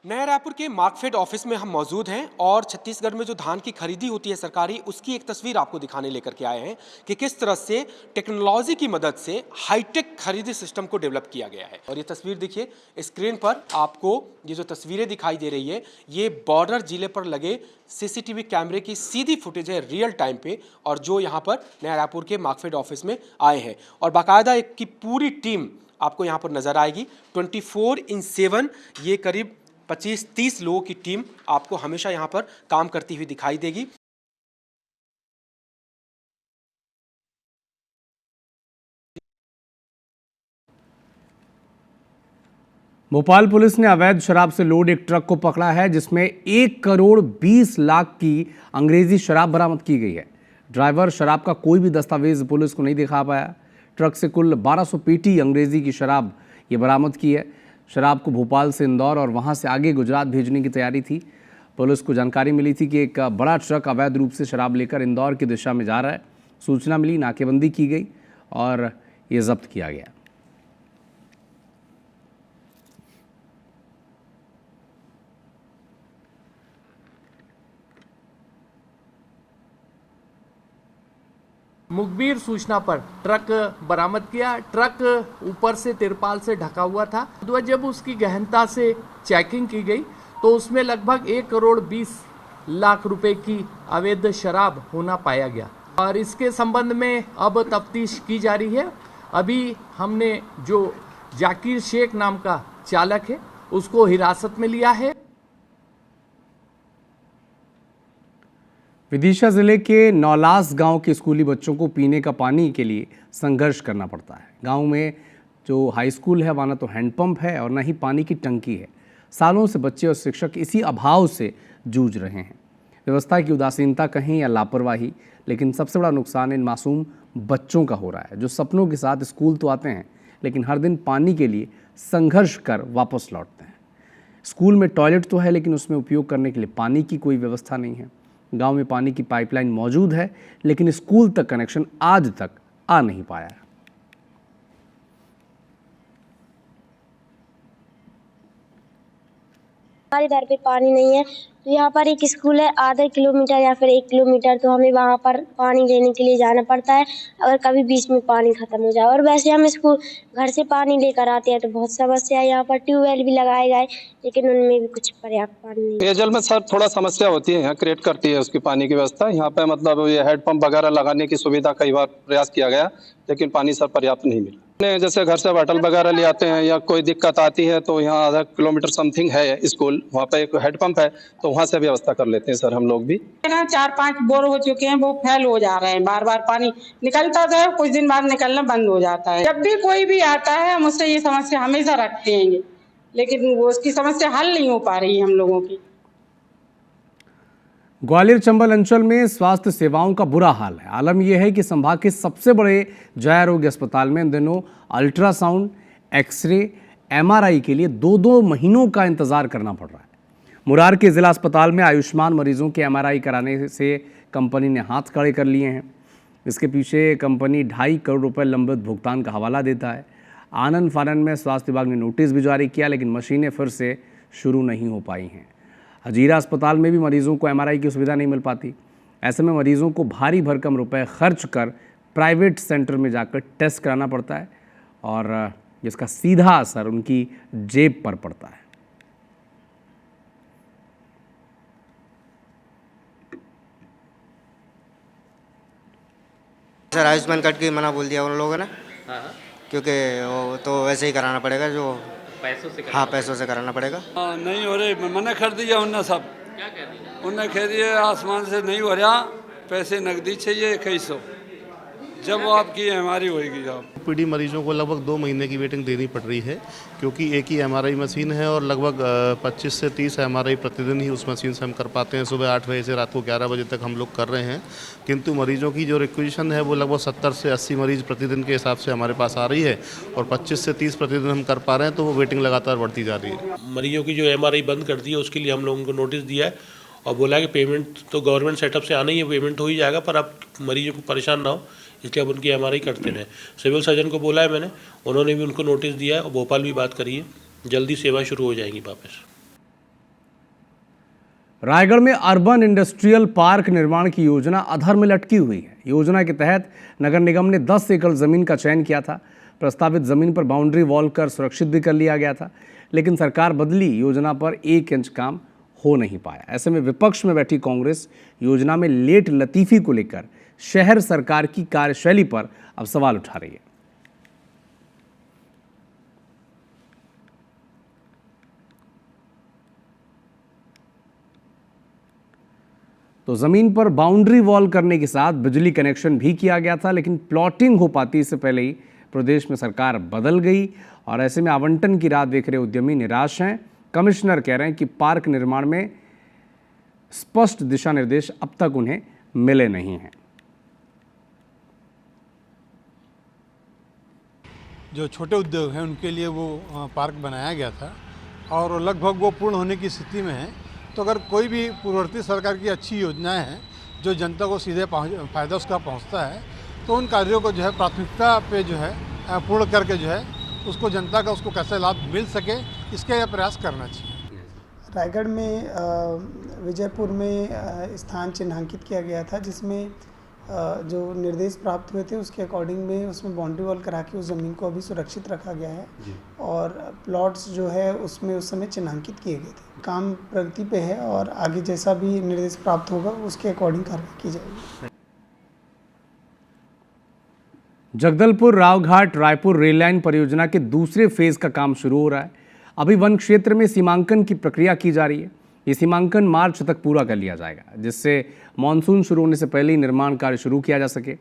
Speaker 24: नया रायपुर के मार्कफेड ऑफिस में हम मौजूद हैं और छत्तीसगढ़ में जो धान की खरीदी होती है सरकारी, उसकी एक तस्वीर आपको दिखाने लेकर के आए हैं कि किस तरह से टेक्नोलॉजी की मदद से हाईटेक खरीदी सिस्टम को डेवलप किया गया है। और ये तस्वीर देखिए, स्क्रीन पर आपको ये जो तस्वीरें दिखाई दे रही है, ये बॉर्डर जिले पर लगे CCTV कैमरे की सीधी फुटेज है रियल टाइम पे, और जो यहाँ पर नया रायपुर के मार्कफेड ऑफिस में आए हैं। और बाकायदा एक की पूरी टीम आपको यहाँ पर नजर आएगी। 24/7 ये करीब 25-30 लोगों की टीम आपको हमेशा यहाँ पर काम करती हुई दिखाई देगी।
Speaker 2: भोपाल पुलिस ने अवैध शराब से लोड एक ट्रक को पकड़ा है जिसमें 1 करोड़ 20 लाख की अंग्रेजी शराब बरामद की गई है। ड्राइवर शराब का कोई भी दस्तावेज पुलिस को नहीं दिखा पाया। ट्रक से कुल 1200 पेटी अंग्रेजी की शराब ये बरामद की है। शराब को भोपाल से इंदौर और वहां से आगे गुजरात भेजने की तैयारी थी। पुलिस को जानकारी मिली थी कि एक बड़ा ट्रक अवैध रूप से शराब लेकर इंदौर की दिशा में जा रहा है। सूचना मिली, नाकेबंदी की गई और ये जब्त किया गया।
Speaker 1: मुखबिर सूचना पर ट्रक बरामद किया। ट्रक ऊपर से तिरपाल से ढका हुआ था। जब उसकी गहनता से चेकिंग की गई तो उसमें लगभग 1 करोड़ 20 लाख रुपए की अवैध शराब होना पाया गया और इसके संबंध में अब तफ्तीश की जा रही है। अभी हमने जो जाकिर शेख नाम का चालक है उसको हिरासत में लिया है।
Speaker 2: विदिशा जिले के नौलास गांव के स्कूली बच्चों को पीने का पानी के लिए संघर्ष करना पड़ता है। गांव में जो हाई स्कूल है वहाँ न तो हैंडपंप है और न ही पानी की टंकी है। सालों से बच्चे और शिक्षक इसी अभाव से जूझ रहे हैं। व्यवस्था की उदासीनता कहें या लापरवाही, लेकिन सबसे बड़ा नुकसान इन मासूम बच्चों का हो रहा है जो सपनों के साथ स्कूल तो आते हैं लेकिन हर दिन पानी के लिए संघर्ष कर वापस लौटते हैं। स्कूल में टॉयलेट तो है लेकिन उसमें उपयोग करने के लिए पानी की कोई व्यवस्था नहीं है। गांव में पानी की पाइपलाइन मौजूद है लेकिन स्कूल तक कनेक्शन आज तक आ नहीं पाया है।
Speaker 3: हमारे घर पे पानी नहीं है तो यहाँ पर एक स्कूल है आधा किलोमीटर या फिर 1 किलोमीटर, तो हमें वहाँ पर पानी लेने के लिए जाना पड़ता है अगर कभी बीच में पानी खत्म हो जाए। और वैसे हम स्कूल घर से पानी लेकर आते हैं तो बहुत समस्या है। यहाँ पर ट्यूबवेल भी लगाए गए लेकिन उनमें भी कुछ पर्याप्त पानी नहीं।
Speaker 4: पेयजल में सर थोड़ा समस्या होती है, यहाँ क्रिएट करती है उसकी पानी की व्यवस्था। यहाँ पे मतलब ये हैंडपंप वगैरह लगाने की सुविधा कई बार प्रयास किया गया लेकिन पानी सर पर्याप्त नहीं मिला। जैसे घर से बॉटल वगैरह ले आते हैं या कोई दिक्कत आती है तो यहाँ आधा किलोमीटर समथिंग है स्कूल, वहाँ पे एक हैंडपंप है तो वहाँ से व्यवस्था कर लेते हैं सर हम लोग भी।
Speaker 5: 4-5 बोर हो चुके हैं, वो फेल हो जा रहे हैं। बार बार पानी निकलता है, कुछ दिन बाद निकलना बंद हो जाता है। जब भी कोई भी आता है हम उससे ये समस्या हमेशा रखते हैं लेकिन वो उसकी समस्या हल नहीं हो पा रही है हम लोगों की।
Speaker 2: ग्वालियर चंबल अंचल में स्वास्थ्य सेवाओं का बुरा हाल है। आलम यह है कि संभाग के सबसे बड़े जया रोग अस्पताल में इन दिनों अल्ट्रासाउंड, एक्सरे, एमआरआई के लिए 2-2 महीनों का इंतजार करना पड़ रहा है। मुरार के जिला अस्पताल में आयुष्मान मरीजों के एमआरआई कराने से कंपनी ने हाथ खड़े कर लिए हैं। इसके पीछे कंपनी 2.5 करोड़ रुपए लंबित भुगतान का हवाला देता है। आनन फानन में स्वास्थ्य विभाग ने नोटिस भी जारी किया लेकिन मशीनें फिर से शुरू नहीं हो पाई हैं। हजीरा अस्पताल में भी मरीजों को एमआरआई की सुविधा नहीं मिल पाती। ऐसे में मरीजों को भारी भरकम रुपए खर्च कर प्राइवेट सेंटर में जाकर टेस्ट कराना पड़ता है और जिसका सीधा असर उनकी जेब पर पड़ता है।
Speaker 25: सर आयुष्मान कार्ड की मना बोल दिया उन लोगों ने, क्योंकि वो तो वैसे ही कराना पड़ेगा जो पैसों से। हाँ, पैसों से कराना पड़ेगा।
Speaker 26: नहीं हो रही, मना कर दिया उनने सब।
Speaker 25: क्या कह दिया?
Speaker 26: उनने कह दिया आसमान से नहीं हो रहा, पैसे नकदी चाहिए 2100 जब वो आपकी एमआरआई होगी। जब
Speaker 27: पीडी मरीजों को लगभग 2 महीने की वेटिंग देनी पड़ रही है क्योंकि एक ही एमआरआई मशीन है और लगभग 25 से 30 एमआरआई प्रतिदिन ही उस मशीन से हम कर पाते हैं। सुबह 8 बजे से रात को 11 बजे तक हम लोग कर रहे हैं, किंतु मरीजों की जो रिक्वेजिशन है वो लगभग 70 से 80 मरीज प्रतिदिन के हिसाब से हमारे पास आ रही है और 25 से 30 प्रतिदिन हम कर पा रहे हैं, तो वो वेटिंग लगातार बढ़ती जा रही है।
Speaker 28: मरीजों की जो एमआरआई बंद कर दी है उसके लिए हम लोगों को नोटिस दिया है और बोला कि पेमेंट तो गवर्नमेंट सेटअप से आना ही है, पेमेंट हो ही जाएगा, पर अब मरीजों को परेशान ना हो इसलिए अब उनकी एमआरआई करते रहें। सिविल सर्जन को बोला है मैंने, उन्होंने भी उनको नोटिस दिया है और भोपाल भी बात करी है, जल्दी सेवा शुरू हो जाएंगी वापस।
Speaker 2: रायगढ़ में अर्बन इंडस्ट्रियल पार्क निर्माण की योजना अधर में लटकी हुई है। योजना के तहत नगर निगम ने 10 एकड़ जमीन का चयन किया था। प्रस्तावित जमीन पर बाउंड्री वॉल कर सुरक्षित भी कर लिया गया था, लेकिन सरकार बदली योजना पर 1 इंच काम हो नहीं पाया। ऐसे में विपक्ष में बैठी कांग्रेस योजना में लेट लतीफी को लेकर शहर सरकार की कार्यशैली पर अब सवाल उठा रही है। तो जमीन पर बाउंड्री वॉल करने के साथ बिजली कनेक्शन भी किया गया था, लेकिन प्लॉटिंग हो पाती इससे पहले ही प्रदेश में सरकार बदल गई और ऐसे में आवंटन की राह देख रहे उद्यमी निराश हैं। कमिश्नर कह रहे हैं कि पार्क निर्माण में स्पष्ट दिशा निर्देश अब तक उन्हें मिले नहीं हैं।
Speaker 6: जो छोटे उद्योग हैं उनके लिए वो पार्क बनाया गया था और लगभग वो पूर्ण होने की स्थिति में है। तो अगर कोई भी पूर्ववर्ती सरकार की अच्छी योजनाएं हैं जो जनता को सीधे फ़ायदा उसका पहुंचता है, तो उन कार्यों को जो है प्राथमिकता पे जो है पूर्ण करके जो है उसको जनता का उसको कैसे लाभ मिल सके, इसका प्रयास करना चाहिए।
Speaker 7: रायगढ़ में विजयपुर में स्थान चिन्हांकित किया गया था, जिसमें जो निर्देश प्राप्त हुए थे उसके अकॉर्डिंग में उसमें बाउंड्री वॉल करा के उस ज़मीन को अभी सुरक्षित रखा गया है और प्लॉट्स जो है उसमें उस समय चिन्हांकित किए गए थे। काम प्रगति पे है और आगे जैसा भी निर्देश प्राप्त होगा उसके अकॉर्डिंग कार्रवाई की जाएगी।
Speaker 2: जगदलपुर रावघाट रायपुर रेल लाइन परियोजना के दूसरे फेज का काम शुरू हो रहा है। अभी वन क्षेत्र में सीमांकन की प्रक्रिया की जा रही है। ये सीमांकन मार्च तक पूरा कर लिया जाएगा, जिससे मानसून शुरू होने से पहले ही निर्माण कार्य शुरू किया जा सके।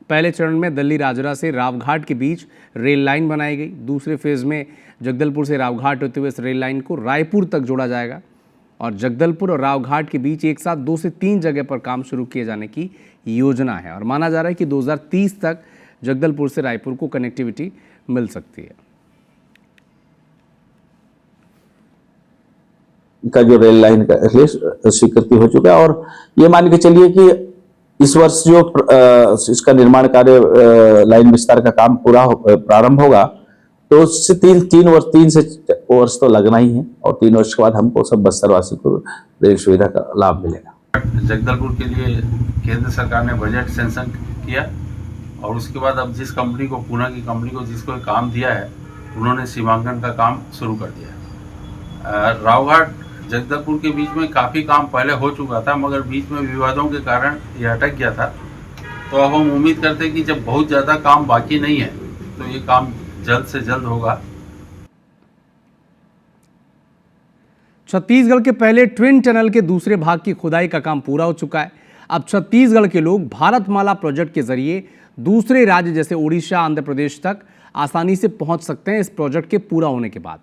Speaker 2: पहले चरण में दल्ली राजरा से रावघाट के बीच रेल लाइन बनाई गई। दूसरे फेज में जगदलपुर से रावघाट होते हुए इस रेल लाइन को रायपुर तक जोड़ा जाएगा और जगदलपुर और रावघाट के बीच एक साथ 2 से 3 जगह पर काम शुरू किए जाने की योजना है और माना जा रहा है कि 2030 तक जगदलपुर से रायपुर को कनेक्टिविटी मिल सकती है।
Speaker 8: का जो रेल लाइन का स्वीकृति हो चुका है और ये मान के चलिए कि इस वर्ष जो इसका निर्माण कार्य लाइन विस्तार का काम पूरा प्रारंभ होगा तो उससे 3 से 4 वर्ष तो लगना ही है और 3 वर्ष के बाद हमको सब बस्तरवासी को रेल सुविधा का लाभ मिलेगा।
Speaker 9: जगदलपुर के लिए केंद्र सरकार ने बजट सेंक्शन किया और उसके बाद अब जिस कंपनी को पूना की कंपनी को जिसको काम दिया है उन्होंने सीमांकन का काम शुरू कर दिया है। रावघाट जगदलपुर के बीच में काफ़ी काम पहले हो चुका था मगर बीच में विवादों के कारण ये अटक गया था। तो अब हम उम्मीद करते हैं कि जब बहुत ज़्यादा काम बाकी नहीं है तो ये काम जल्द से जल्द होगा।
Speaker 2: छत्तीसगढ़ के पहले ट्विन टनल के दूसरे भाग की खुदाई का काम पूरा हो चुका है। अब छत्तीसगढ़ के लोग भारतमाला प्रोजेक्ट के जरिए दूसरे राज्य जैसे ओडिशा, आंध्र प्रदेश तक आसानी से पहुंच सकते हैं। इस प्रोजेक्ट के पूरा होने के बाद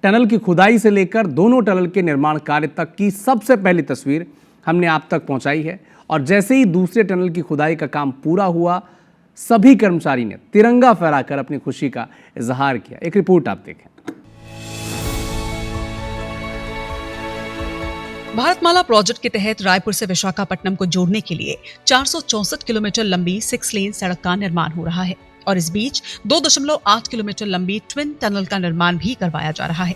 Speaker 2: टनल की खुदाई से लेकर दोनों टनल के निर्माण कार्य तक की सबसे पहली तस्वीर हमने आप तक पहुंचाई है और जैसे ही दूसरे टनल की खुदाई का काम पूरा हुआ सभी कर्मचारी ने तिरंगा फहराकर अपनी खुशी का इजहार किया। एक रिपोर्ट आप देखें।
Speaker 10: भारतमाला प्रोजेक्ट के तहत रायपुर से विशाखापट्टनम को जोड़ने के लिए 464 किलोमीटर लंबी 6 लेन सड़क का निर्माण हो रहा है और इस बीच 2.8 किलोमीटर लंबी ट्विन टनल का निर्माण भी करवाया जा रहा है।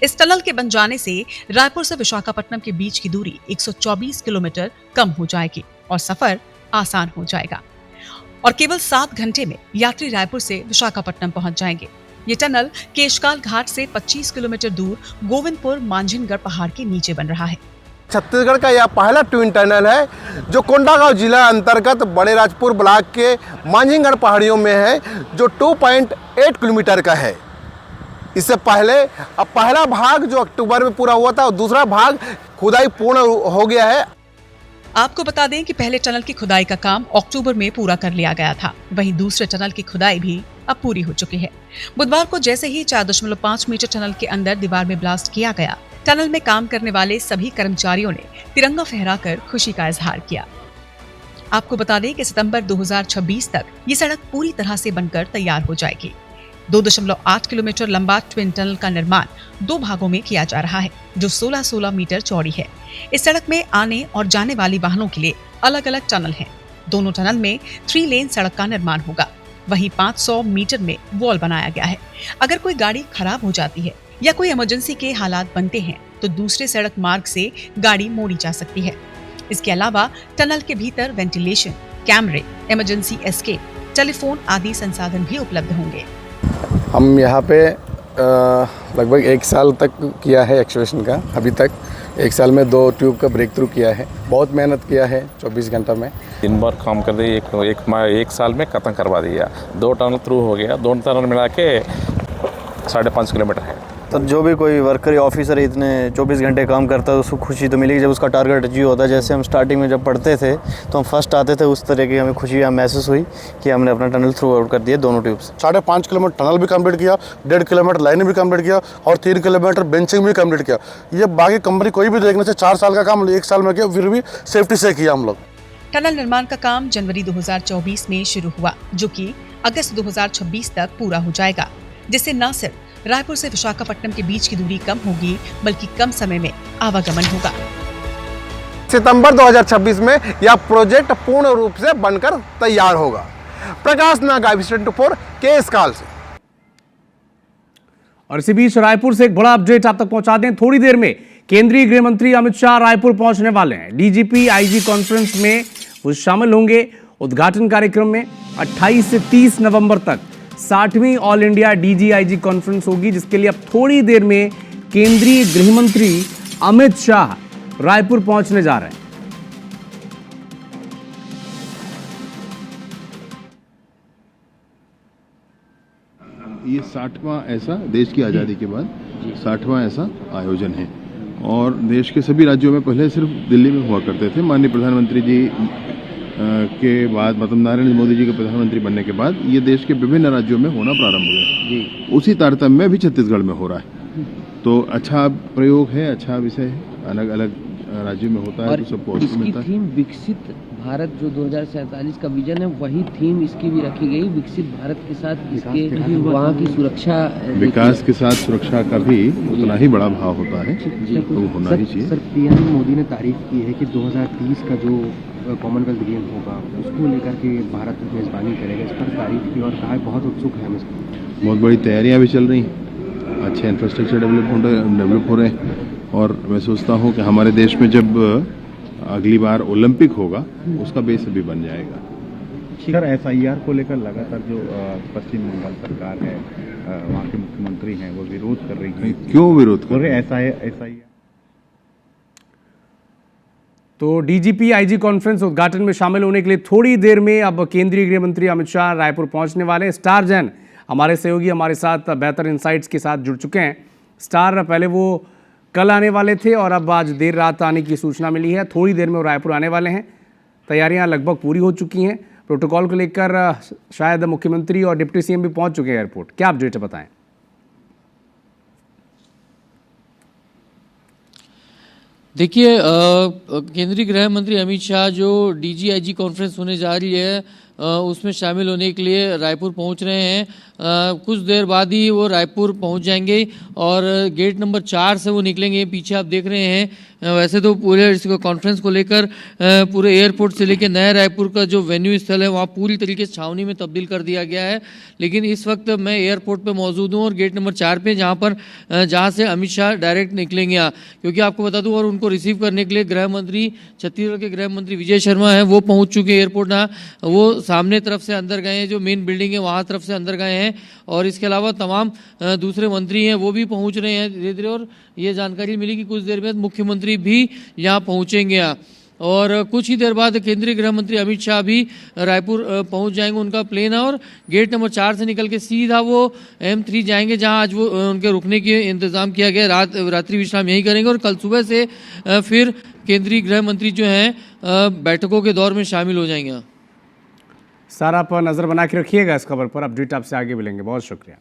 Speaker 10: इस टनल के बन जाने से रायपुर से विशाखापट्टनम के बीच की दूरी 124 किलोमीटर कम हो जाएगी और सफर आसान हो जाएगा और केवल 7 घंटे में यात्री रायपुर से विशाखापट्टनम पहुंच जाएंगे। ये टनल केशकाल घाट से 25 किलोमीटर दूर गोविंदपुर मांझिनगढ़ पहाड़ के नीचे बन रहा है।
Speaker 11: छत्तीसगढ़ का यह पहला ट्विन टनल है जो कोंडागांव जिला अंतर्गत बड़े राजपुर ब्लॉक के मांझिनगढ़ पहाड़ियों में है जो 2.8 किलोमीटर का है। इससे पहले अब पहला भाग जो अक्टूबर में पूरा हुआ था और दूसरा भाग खुदाई पूर्ण हो गया है।
Speaker 10: आपको बता दें कि पहले टनल की खुदाई का काम अक्टूबर में पूरा कर लिया गया था, वहीं दूसरे टनल की खुदाई भी अब पूरी हो चुकी है। बुधवार को जैसे ही 4.5 मीटर टनल के अंदर दीवार में ब्लास्ट किया गया, टनल में काम करने वाले सभी कर्मचारियों ने तिरंगा फहराकर खुशी का इजहार किया। आपको बता दें कि सितंबर 2026 तक ये सड़क पूरी तरह से बनकर तैयार हो जाएगी। 2.8 किलोमीटर लंबा ट्विन टनल का निर्माण 2 भागों में किया जा रहा है जो 16-16 मीटर चौड़ी है। इस सड़क में आने और जाने वाली वाहनों के लिए अलग अलग टनल हैं। दोनों टनल में 3 लेन सड़क का निर्माण होगा। वहीं 500 मीटर में वॉल बनाया गया है। अगर कोई गाड़ी खराब हो जाती है या कोई इमरजेंसी के हालात बनते हैं तो दूसरे सड़क मार्ग से गाड़ी मोड़ी जा सकती है। इसके अलावा टनल के भीतर वेंटिलेशन, कैमरे, इमरजेंसी एस्केप, टेलीफोन आदि संसाधन भी उपलब्ध होंगे।
Speaker 12: हम यहाँ पे लगभग 1 साल तक किया है एक्सकवेशन का। अभी तक 1 साल में 2 ट्यूब का ब्रेक थ्रू किया है। बहुत मेहनत किया है 24 घंटा में।
Speaker 13: 3 बार काम कर दिए, एक साल में खत्म करवा दिया। 2 टनल थ्रू हो गया। 2 टनल मिला के 5.5 किलोमीटर है।
Speaker 14: तो जो भी कोई वर्कर या ऑफिसर इतने 24 घंटे काम करता है उसको खुशी तो मिलेगी जब उसका टारगेट अचीव होता है। जैसे हम स्टार्टिंग में जब पढ़ते थे तो हम फर्स्ट आते थे, उस तरह की हमें खुशी महसूस हुई कि हमने अपना टनल थ्रू आउट कर दिया दोनों ट्यूब से।
Speaker 11: 5.5 किलोमीटर टनल भी कंप्लीट किया, 1.5 किलोमीटर लाइन भी कंप्लीट किया और 3 किलोमीटर बेंचिंग भी कंप्लीट किया। ये बाकी कंपनी कोई भी देखने से 4 साल का काम 1 साल में किया, फिर भी सेफ्टी से किया हम लोग।
Speaker 10: टनल निर्माण का काम जनवरी 2024 में शुरू हुआ, जो कि अगस्त 2026 तक पूरा हो जाएगा, जिससे न सिर्फ रायपुर से विशाखापट्टनम के बीच की दूरी कम होगी बल्कि कम समय में आवागमन होगा।
Speaker 11: सितंबर 2026 में यह प्रोजेक्ट पूर्ण रूप से बनकर तैयार होगा। प्रकाश नागा, विस्टन24 केएस काल से।
Speaker 2: और इसी बीच रायपुर से एक बड़ा अपडेट आप तक पहुंचा दें। थोड़ी देर में केंद्रीय गृह मंत्री अमित शाह रायपुर पहुंचने वाले हैं। डीजीपी आईजी कॉन्फ्रेंस में वो शामिल होंगे। उद्घाटन कार्यक्रम में 28 से 30 नवंबर तक 60वीं ऑल इंडिया डीजीआईजी कॉन्फ्रेंस होगी, जिसके लिए अब थोड़ी देर में केंद्रीय गृह मंत्री अमित शाह रायपुर पहुंचने जा रहे हैं।
Speaker 15: ये 60वां ऐसा देश की आज़ादी के बाद 60वां ऐसा आयोजन है और देश के सभी राज्यों में पहले सिर्फ दिल्ली में हुआ करते थे। माननीय प्रधानमंत्री जी के बाद, मतलब नरेंद्र मोदी जी के प्रधानमंत्री बनने के बाद ये देश के विभिन्न राज्यों में होना प्रारंभ हुआ। उसी तारतम्य में भी छत्तीसगढ़ में हो रहा है, तो अच्छा प्रयोग है, अच्छा विषय है, अलग अलग राज्यों में होता है तो सबको अवसर मिलता है।
Speaker 16: थीम विकसित भारत जो 2047 का विजन है, वही थीम इसकी भी रखी गई। विकसित भारत के साथ इसके वहाँ की सुरक्षा,
Speaker 15: विकास के साथ सुरक्षा का भी उतना ही बड़ा भाव होता है, तो होना ही चाहिए।
Speaker 16: सर, पीएम मोदी ने तारीफ की है कि 2030 का जो कॉमनवेल्थ गेम होगा उसको लेकर के भारत मेजबानी करेगा, इस पर तारीफ की और कहा बहुत उत्सुक है हम इसको।
Speaker 15: बहुत बड़ी तैयारियां भी चल रही हैं, अच्छे इंफ्रास्ट्रक्चर डेवलप हो रहे हैं और मैं सोचता हूं कि हमारे देश में जब अगली बार ओलंपिक होगा उसका बेस भी बन जाएगा।
Speaker 18: सर, एसआईआर को लेकर लगातार जो पश्चिम बंगाल सरकार है, वहाँ के मुख्यमंत्री हैं, वो विरोध कर रही है।
Speaker 15: क्यों विरोध कर रहे हैं?
Speaker 18: एसआईआर
Speaker 2: तो डीजीपी आईजी कॉन्फ्रेंस उद्घाटन में शामिल होने के लिए थोड़ी देर में अब केंद्रीय गृह मंत्री अमित शाह रायपुर पहुंचने वाले हैं। स्टार जैन हमारे सहयोगी हमारे साथ बेहतर इनसाइट्स के साथ जुड़ चुके हैं। स्टार, पहले वो कल आने वाले थे और अब आज देर रात आने की सूचना मिली है। थोड़ी देर में वो रायपुर आने वाले हैं। तैयारियां लगभग पूरी हो चुकी हैं। प्रोटोकॉल को लेकर शायद मुख्यमंत्री और डिप्टी सीएम भी पहुंच चुके हैं एयरपोर्ट। क्या अपडेट है, बताएं।
Speaker 19: देखिए, केंद्रीय गृह मंत्री अमित शाह जो डीजीआईजी कॉन्फ्रेंस होने जा रही है उसमें शामिल होने के लिए रायपुर पहुंच रहे हैं। कुछ देर बाद ही वो रायपुर पहुंच जाएंगे और गेट नंबर 4 से वो निकलेंगे। पीछे आप देख रहे हैं, वैसे तो पूरे इस कॉन्फ्रेंस को लेकर पूरे एयरपोर्ट से लेकर नया रायपुर का जो वेन्यू स्थल है वहाँ पूरी तरीके से छावनी में तब्दील कर दिया गया है। लेकिन इस वक्त मैं एयरपोर्ट पे मौजूद हूँ और गेट नंबर 4 पे जहाँ से अमित शाह डायरेक्ट निकलेंगे यहाँ, क्योंकि आपको बता दूँ और उनको रिसीव करने के लिए गृह मंत्री, छत्तीसगढ़ के गृह मंत्री विजय शर्मा हैं, वो पहुँच चुके हैं एयरपोर्ट। ना वो सामने तरफ से अंदर गए हैं, जो मेन बिल्डिंग है वहाँ तरफ से अंदर गए हैं और इसके अलावा तमाम दूसरे मंत्री हैं वो भी पहुँच रहे हैं धीरे धीरे। और ये जानकारी मिली कि कुछ देर में मुख्यमंत्री भी यहाँ पहुँचेंगे और कुछ ही देर बाद केंद्रीय गृह मंत्री अमित शाह भी रायपुर पहुंच जाएंगे। उनका प्लेन है और गेट नंबर 4 से निकल के सीधा वो M3 जाएंगे, जहां आज वो उनके रुकने के इंतजाम किया गया। रात्रि विश्राम यहीं करेंगे और कल सुबह से फिर केंद्रीय गृह मंत्री जो हैं बैठकों के दौर में शामिल हो जाएंगे।
Speaker 2: सर, आप नज़र बना के रखिएगा इस खबर पर, अपडेट आपसे आगे मिलेंगे। बहुत शुक्रिया।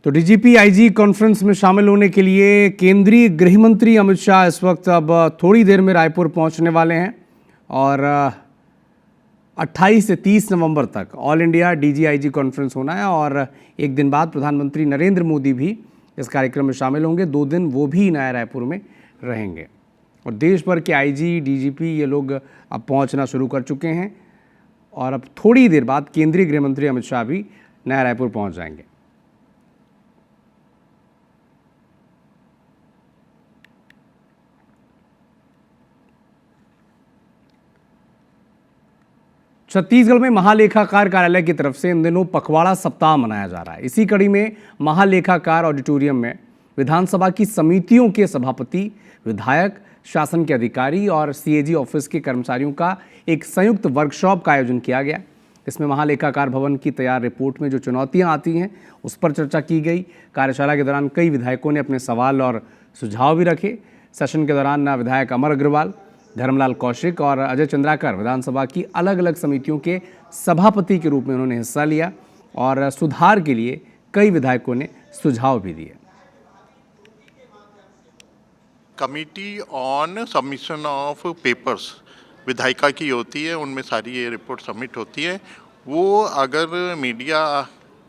Speaker 2: तो डीजीपी आईजी कॉन्फ्रेंस में शामिल होने के लिए केंद्रीय गृह मंत्री अमित शाह इस वक्त अब थोड़ी देर में रायपुर पहुंचने वाले हैं और 28 से 30 नवंबर तक ऑल इंडिया डीजीआईजी कॉन्फ्रेंस होना है और एक दिन बाद प्रधानमंत्री नरेंद्र मोदी भी इस कार्यक्रम में शामिल होंगे। 2 दिन वो भी नया रायपुर में रहेंगे और देश भर के आईजी, डीजीपी ये लोग अब पहुंचना शुरू कर चुके हैं और अब थोड़ी देर बाद केंद्रीय गृह मंत्री अमित शाह भी नया रायपुर पहुंच जाएंगे। छत्तीसगढ़ में महालेखाकार कार्यालय की तरफ से इन दिनों पखवाड़ा सप्ताह मनाया जा रहा है। इसी कड़ी में महालेखाकार ऑडिटोरियम में विधानसभा की समितियों के सभापति, विधायक, शासन के अधिकारी और सीएजी ऑफिस के कर्मचारियों का एक संयुक्त वर्कशॉप का आयोजन किया गया। इसमें महालेखाकार भवन की तैयार रिपोर्ट में जो चुनौतियां आती हैं उस पर चर्चा की गई। कार्यशाला के दौरान कई विधायकों ने अपने सवाल और सुझाव भी रखे। सेशन के दौरान विधायक अमर अग्रवाल, धर्मलाल कौशिक और अजय चंद्राकर विधानसभा की अलग अलग समितियों के सभापति के रूप में उन्होंने हिस्सा लिया और सुधार के लिए कई विधायकों ने सुझाव भी दिए।
Speaker 1: Committee on submission of papers विधायिका की होती है, उनमें सारी ये रिपोर्ट सबमिट होती है। वो अगर मीडिया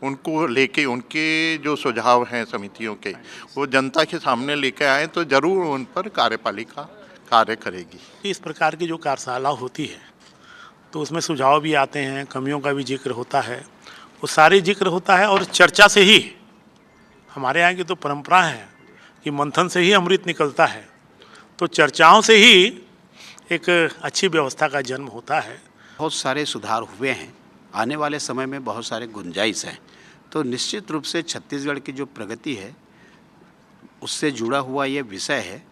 Speaker 1: उनको लेके उनके जो सुझाव हैं समितियों के वो जनता के सामने लेके आए तो ज़रूर उन पर कार्यपालिका कार्य करेगी।
Speaker 28: इस प्रकार की जो कार्यशाला होती है तो उसमें सुझाव भी आते हैं, कमियों का भी जिक्र होता है, वो सारे जिक्र होता है और चर्चा से ही, हमारे यहाँ की तो परंपरा है कि मंथन से ही अमृत निकलता है, तो चर्चाओं से ही एक अच्छी व्यवस्था का जन्म होता है।
Speaker 3: बहुत सारे सुधार हुए हैं, आने वाले समय में बहुत सारे गुंजाइश हैं, तो निश्चित रूप से छत्तीसगढ़ की जो प्रगति है उससे जुड़ा हुआ ये विषय है।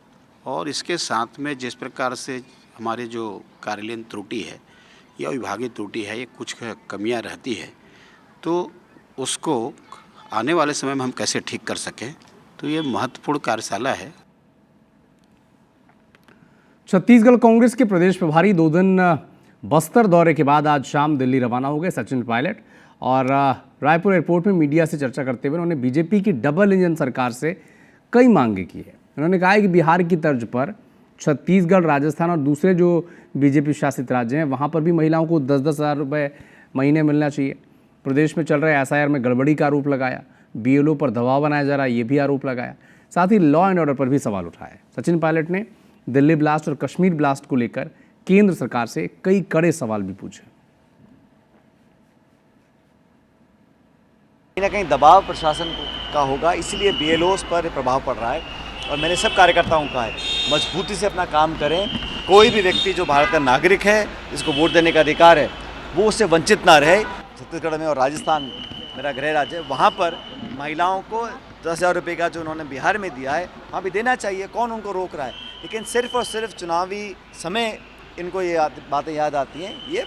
Speaker 3: और इसके साथ में जिस प्रकार से हमारे जो कार्यालयीन त्रुटि है या विभागीय त्रुटि है, ये कुछ कमियां रहती है, तो उसको आने वाले समय में हम कैसे ठीक कर सकें, तो ये महत्वपूर्ण कार्यशाला है।
Speaker 2: छत्तीसगढ़ कांग्रेस के प्रदेश प्रभारी 2 दिन बस्तर दौरे के बाद आज शाम दिल्ली रवाना हो गए सचिन पायलट और रायपुर एयरपोर्ट में मीडिया से चर्चा करते हुए उन्होंने बीजेपी की डबल इंजन सरकार से कई मांगे की है। उन्होंने कहा है कि बिहार की तर्ज पर छत्तीसगढ़, राजस्थान और दूसरे जो बीजेपी शासित राज्य हैं वहाँ पर भी महिलाओं को 10-10 हज़ार रुपये महीने मिलना चाहिए। प्रदेश में चल रहे SIR में गड़बड़ी का आरोप लगाया, BLO पर दबाव बनाया जा रहा है, ये भी आरोप लगाया। साथ ही लॉ एंड ऑर्डर पर भी सवाल उठाए। सचिन पायलट ने दिल्ली ब्लास्ट और कश्मीर ब्लास्ट को लेकर केंद्र सरकार से कई कड़े सवाल भी पूछे।
Speaker 17: कहीं ना कहीं दबाव प्रशासन का होगा, इसीलिए BLOs पर प्रभाव पड़ रहा है। और मैंने सब कार्यकर्ताओं का है मजबूती से अपना काम करें। कोई भी व्यक्ति जो भारत का नागरिक है, जिसको वोट देने का अधिकार है, वो उससे वंचित ना रहे। छत्तीसगढ़ में और राजस्थान मेरा गृह राज्य है, वहाँ पर महिलाओं को 10,000 रुपये का जो उन्होंने बिहार में दिया है वहाँ भी देना चाहिए। कौन उनको रोक रहा है? लेकिन सिर्फ और सिर्फ चुनावी समय इनको ये बातें याद आती हैं। ये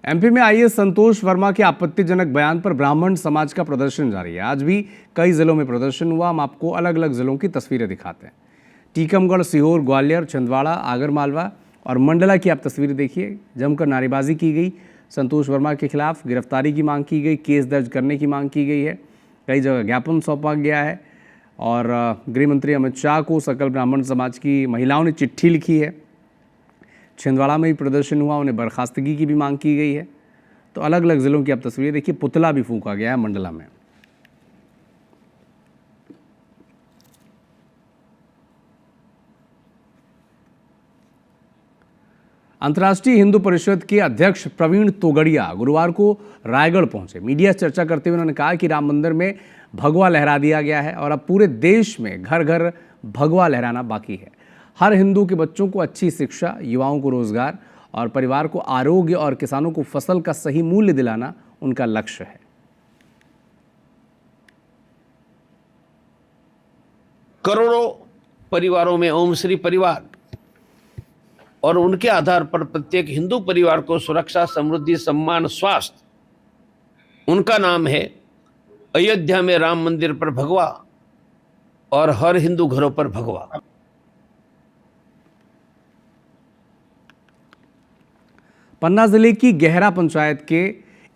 Speaker 2: MP में IAS संतोष वर्मा के आपत्तिजनक बयान पर ब्राह्मण समाज का प्रदर्शन जारी है। आज भी कई जिलों में प्रदर्शन हुआ। हम आपको अलग अलग जिलों की तस्वीरें दिखाते हैं। टीकमगढ़, सीहोर, ग्वालियर, छिंदवाड़ा, आगरमालवा और मंडला की आप तस्वीरें देखिए। जमकर नारेबाजी की गई, संतोष वर्मा के खिलाफ गिरफ्तारी की मांग की गई, केस दर्ज करने की मांग की गई है। कई जगह ज्ञापन सौंपा गया है और गृह मंत्री अमित शाह को सकल ब्राह्मण समाज की महिलाओं ने चिट्ठी लिखी है। छिंदवाड़ा में भी प्रदर्शन हुआ, उन्हें बर्खास्तगी की भी मांग की गई है। तो अलग अलग जिलों की आप तस्वीरें देखिए। पुतला भी फूंका गया है मंडला में। अंतर्राष्ट्रीय हिंदू परिषद के अध्यक्ष प्रवीण तोगड़िया गुरुवार को रायगढ़ पहुंचे। मीडिया से चर्चा करते हुए उन्होंने कहा कि राम मंदिर में भगवा लहरा दिया गया है और अब पूरे देश में घर घर भगवा लहराना बाकी है। हर हिंदू के बच्चों को अच्छी शिक्षा, युवाओं को रोजगार और परिवार को आरोग्य और किसानों को फसल का सही मूल्य दिलाना उनका लक्ष्य है।
Speaker 20: करोड़ों परिवारों में ओम श्री परिवार और उनके आधार पर प्रत्येक हिंदू परिवार को सुरक्षा, समृद्धि, सम्मान, स्वास्थ्य, उनका नाम है। अयोध्या में राम मंदिर पर भगवा और हर हिंदू घरों पर भगवा।
Speaker 2: पन्ना जिले की गहरा पंचायत के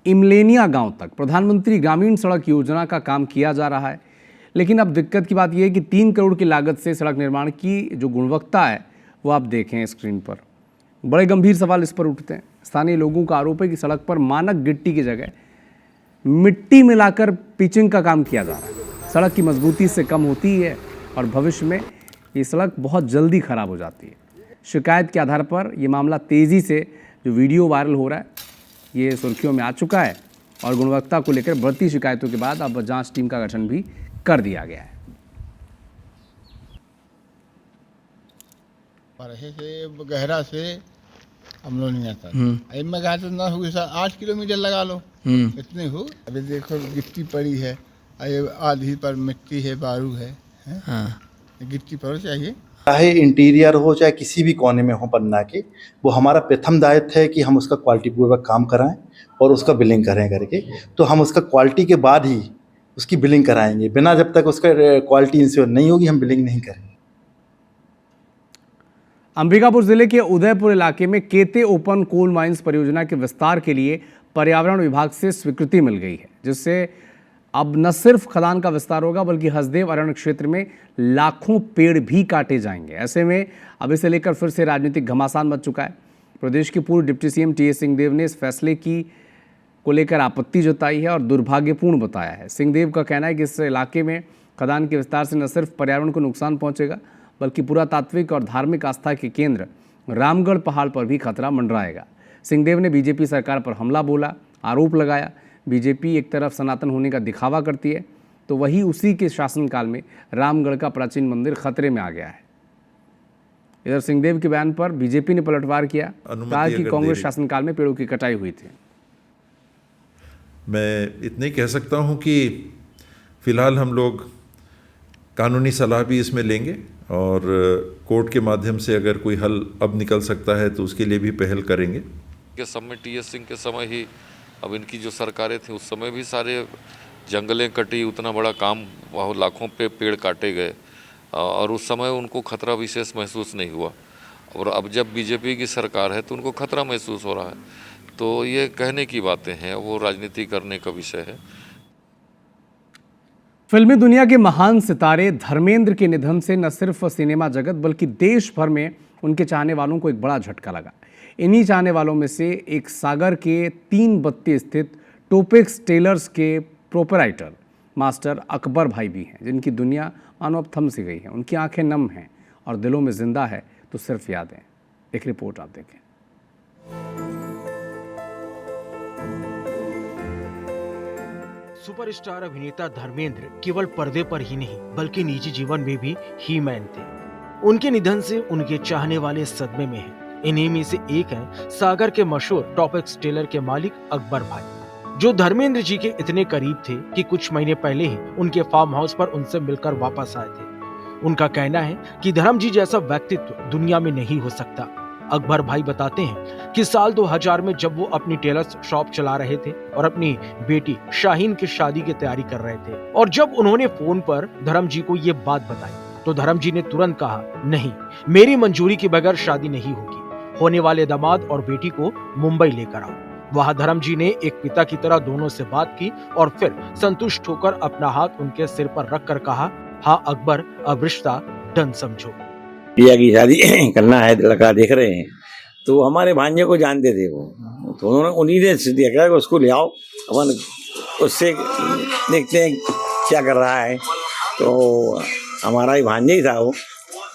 Speaker 2: इमलेनिया गांव तक प्रधानमंत्री ग्रामीण सड़क योजना का काम किया जा रहा है। लेकिन अब दिक्कत की बात यह है कि 3 करोड़ की लागत से सड़क निर्माण की जो गुणवत्ता है वो आप देखें स्क्रीन पर। बड़े गंभीर सवाल इस पर उठते हैं। स्थानीय लोगों का आरोप है कि सड़क पर मानक गिट्टी की जगह मिट्टी मिलाकर पिचिंग का काम किया जा रहा है। सड़क की मजबूती से कम होती है और भविष्य में ये सड़क बहुत जल्दी खराब हो जाती है। शिकायत के आधार पर ये मामला तेज़ी से जो वीडियो वायरल हो रहा है ये सुर्खियों में आ चुका है और गुणवत्ता को लेकर बढ़ती शिकायतों के बाद अब जांच टीम का गठन भी कर दिया गया है।
Speaker 21: से गहरा से हम लोग नहीं आता। मैं कहा तो ना होगी सर 8 किलोमीटर लगा लो, इतने हो। अभी देखो गिट्टी पड़ी है, आधी पर मिट्टी है, बारू है। हाँ। गिट्टी पर चाहिए।
Speaker 4: चाहे इंटीरियर हो चाहे किसी भी कोने में हो पन्ना के, वो हमारा प्रथम दायित्व है कि हम उसका क्वालिटी पूर्वक काम कराएं और उसका बिलिंग करें करके। तो हम उसका क्वालिटी के बाद ही उसकी बिलिंग कराएंगे, बिना जब तक उसका क्वालिटी इंश्योर नहीं होगी हम बिलिंग नहीं करेंगे।
Speaker 2: अंबिकापुर जिले के उदयपुर इलाके में केते ओपन कोल माइंस परियोजना के विस्तार के लिए पर्यावरण विभाग से स्वीकृति मिल गई है, जिससे अब न सिर्फ खदान का विस्तार होगा बल्कि हसदेव अरण्य क्षेत्र में लाखों पेड़ भी काटे जाएंगे। ऐसे में अब इसे लेकर फिर से राजनीतिक घमासान मच चुका है। प्रदेश के पूर्व डिप्टी सीएम टीएस सिंहदेव ने इस फैसले को लेकर आपत्ति जताई है और दुर्भाग्यपूर्ण बताया है। सिंहदेव का कहना है कि इस इलाके में खदान के विस्तार से न सिर्फ पर्यावरण को नुकसान पहुंचेगा बल्कि पुरातात्विक और धार्मिक आस्था के केंद्र रामगढ़ पहाड़ पर भी खतरा मंडराएगा। सिंहदेव ने बीजेपी सरकार पर हमला बोला, आरोप लगाया बीजेपी एक तरफ सनातन होने का दिखावा करती है तो वही उसी के शासनकाल में रामगढ़ का प्राचीन मंदिर खतरे में आ गया है। इधर सिंहदेव के बयान पर बीजेपी ने पलटवार किया, कहा कि कांग्रेस शासनकाल में पेड़ों की कटाई हुई थी।
Speaker 5: मैं इतने कह सकता हूं कि फिलहाल हम लोग कानूनी सलाह भी इसमें लेंगे और कोर्ट के माध्यम से अगर कोई हल अब निकल सकता है तो उसके लिए भी पहल करेंगे।
Speaker 22: के समय टीएस सिंह के समय ही, अब इनकी जो सरकारें थी उस समय भी सारे जंगलें कटी, उतना बड़ा काम, लाखों पे पेड़ काटे गए और उस समय उनको खतरा विशेष महसूस नहीं हुआ। और अब जब बीजेपी की सरकार है तो उनको खतरा महसूस हो रहा है। तो ये कहने की बातें हैं, वो राजनीति करने का विषय है।
Speaker 2: फिल्मी दुनिया के महान सितारे धर्मेंद्र के निधन से न सिर्फ सिनेमा जगत बल्कि देश भर में उनके चाहने वालों को एक बड़ा झटका लगा। इन्हीं चाहने वालों में से एक सागर के 3 बत्ती स्थित टोपेक्स टेलर्स के प्रोपराइटर मास्टर अकबर भाई भी हैं, जिनकी दुनिया मानो अब थम सी गई है। उनकी आंखें नम हैं और दिलों में जिंदा है तो सिर्फ यादें। एक रिपोर्ट आप देखें।
Speaker 23: सुपरस्टार अभिनेता धर्मेंद्र केवल पर्दे पर ही नहीं बल्कि निजी जीवन में भी ही मैन थे। उनके निधन से उनके चाहने वाले सदमे में हैं। इन्हीं में से एक है सागर के मशहूर टॉपेक्स टेलर के मालिक अकबर भाई, जो धर्मेंद्र जी के इतने करीब थे कि कुछ महीने पहले ही उनके फार्म हाउस पर उनसे मिलकर वापस आए थे। उनका कहना है कि धर्म जी जैसा व्यक्तित्व दुनिया में नहीं हो सकता। अकबर भाई बताते हैं कि साल 2000 में जब वो अपनी टेलर्स शॉप चला रहे थे और अपनी बेटी शाहीन की शादी की तैयारी कर रहे थे, और जब उन्होंने फोन पर धर्म जी को ये बात बताई तो धर्म जी ने तुरंत कहा, नहीं, मेरी मंजूरी के बगैर शादी नहीं होगी। होने वाले दामाद और बेटी को मुंबई लेकर आओ। वहां धर्म जी ने एक पिता की तरह दोनों से बात की और फिर संतुष्ट होकर अपना हाथ उनके सिर पर रखकर कहा, हाँ अकबर, अब रिश्ता डन समझो।
Speaker 24: पिया की शादी करना है, लड़का देख रहे हैं। तो हमारे भांजे को जानते थे वो, तो उन्होंने उन्हीं ने देखा कि उसको ले आओ, अपन उससे देखते हैं क्या कर रहा है। तो हमारा ही भांजे ही था वो,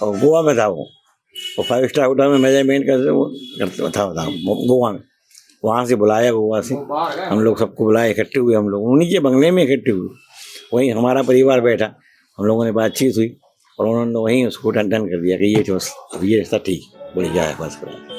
Speaker 24: और गोवा में था वो, 5 स्टार होटल में मैनेजमेंट करता था गोवा में। वहाँ से बुलाया, गोवा से हम लोग सबको बुलाया, इकट्ठे हुए हम लोग, उन्हीं के बंगले में इकट्ठे हुए। वहीं हमारा परिवार बैठा, हम लोगों ने बातचीत हुई और उन्होंने वहीं उसको डन कर दिया कि ये रिश्ता ठीक बढ़िया है, बस करो।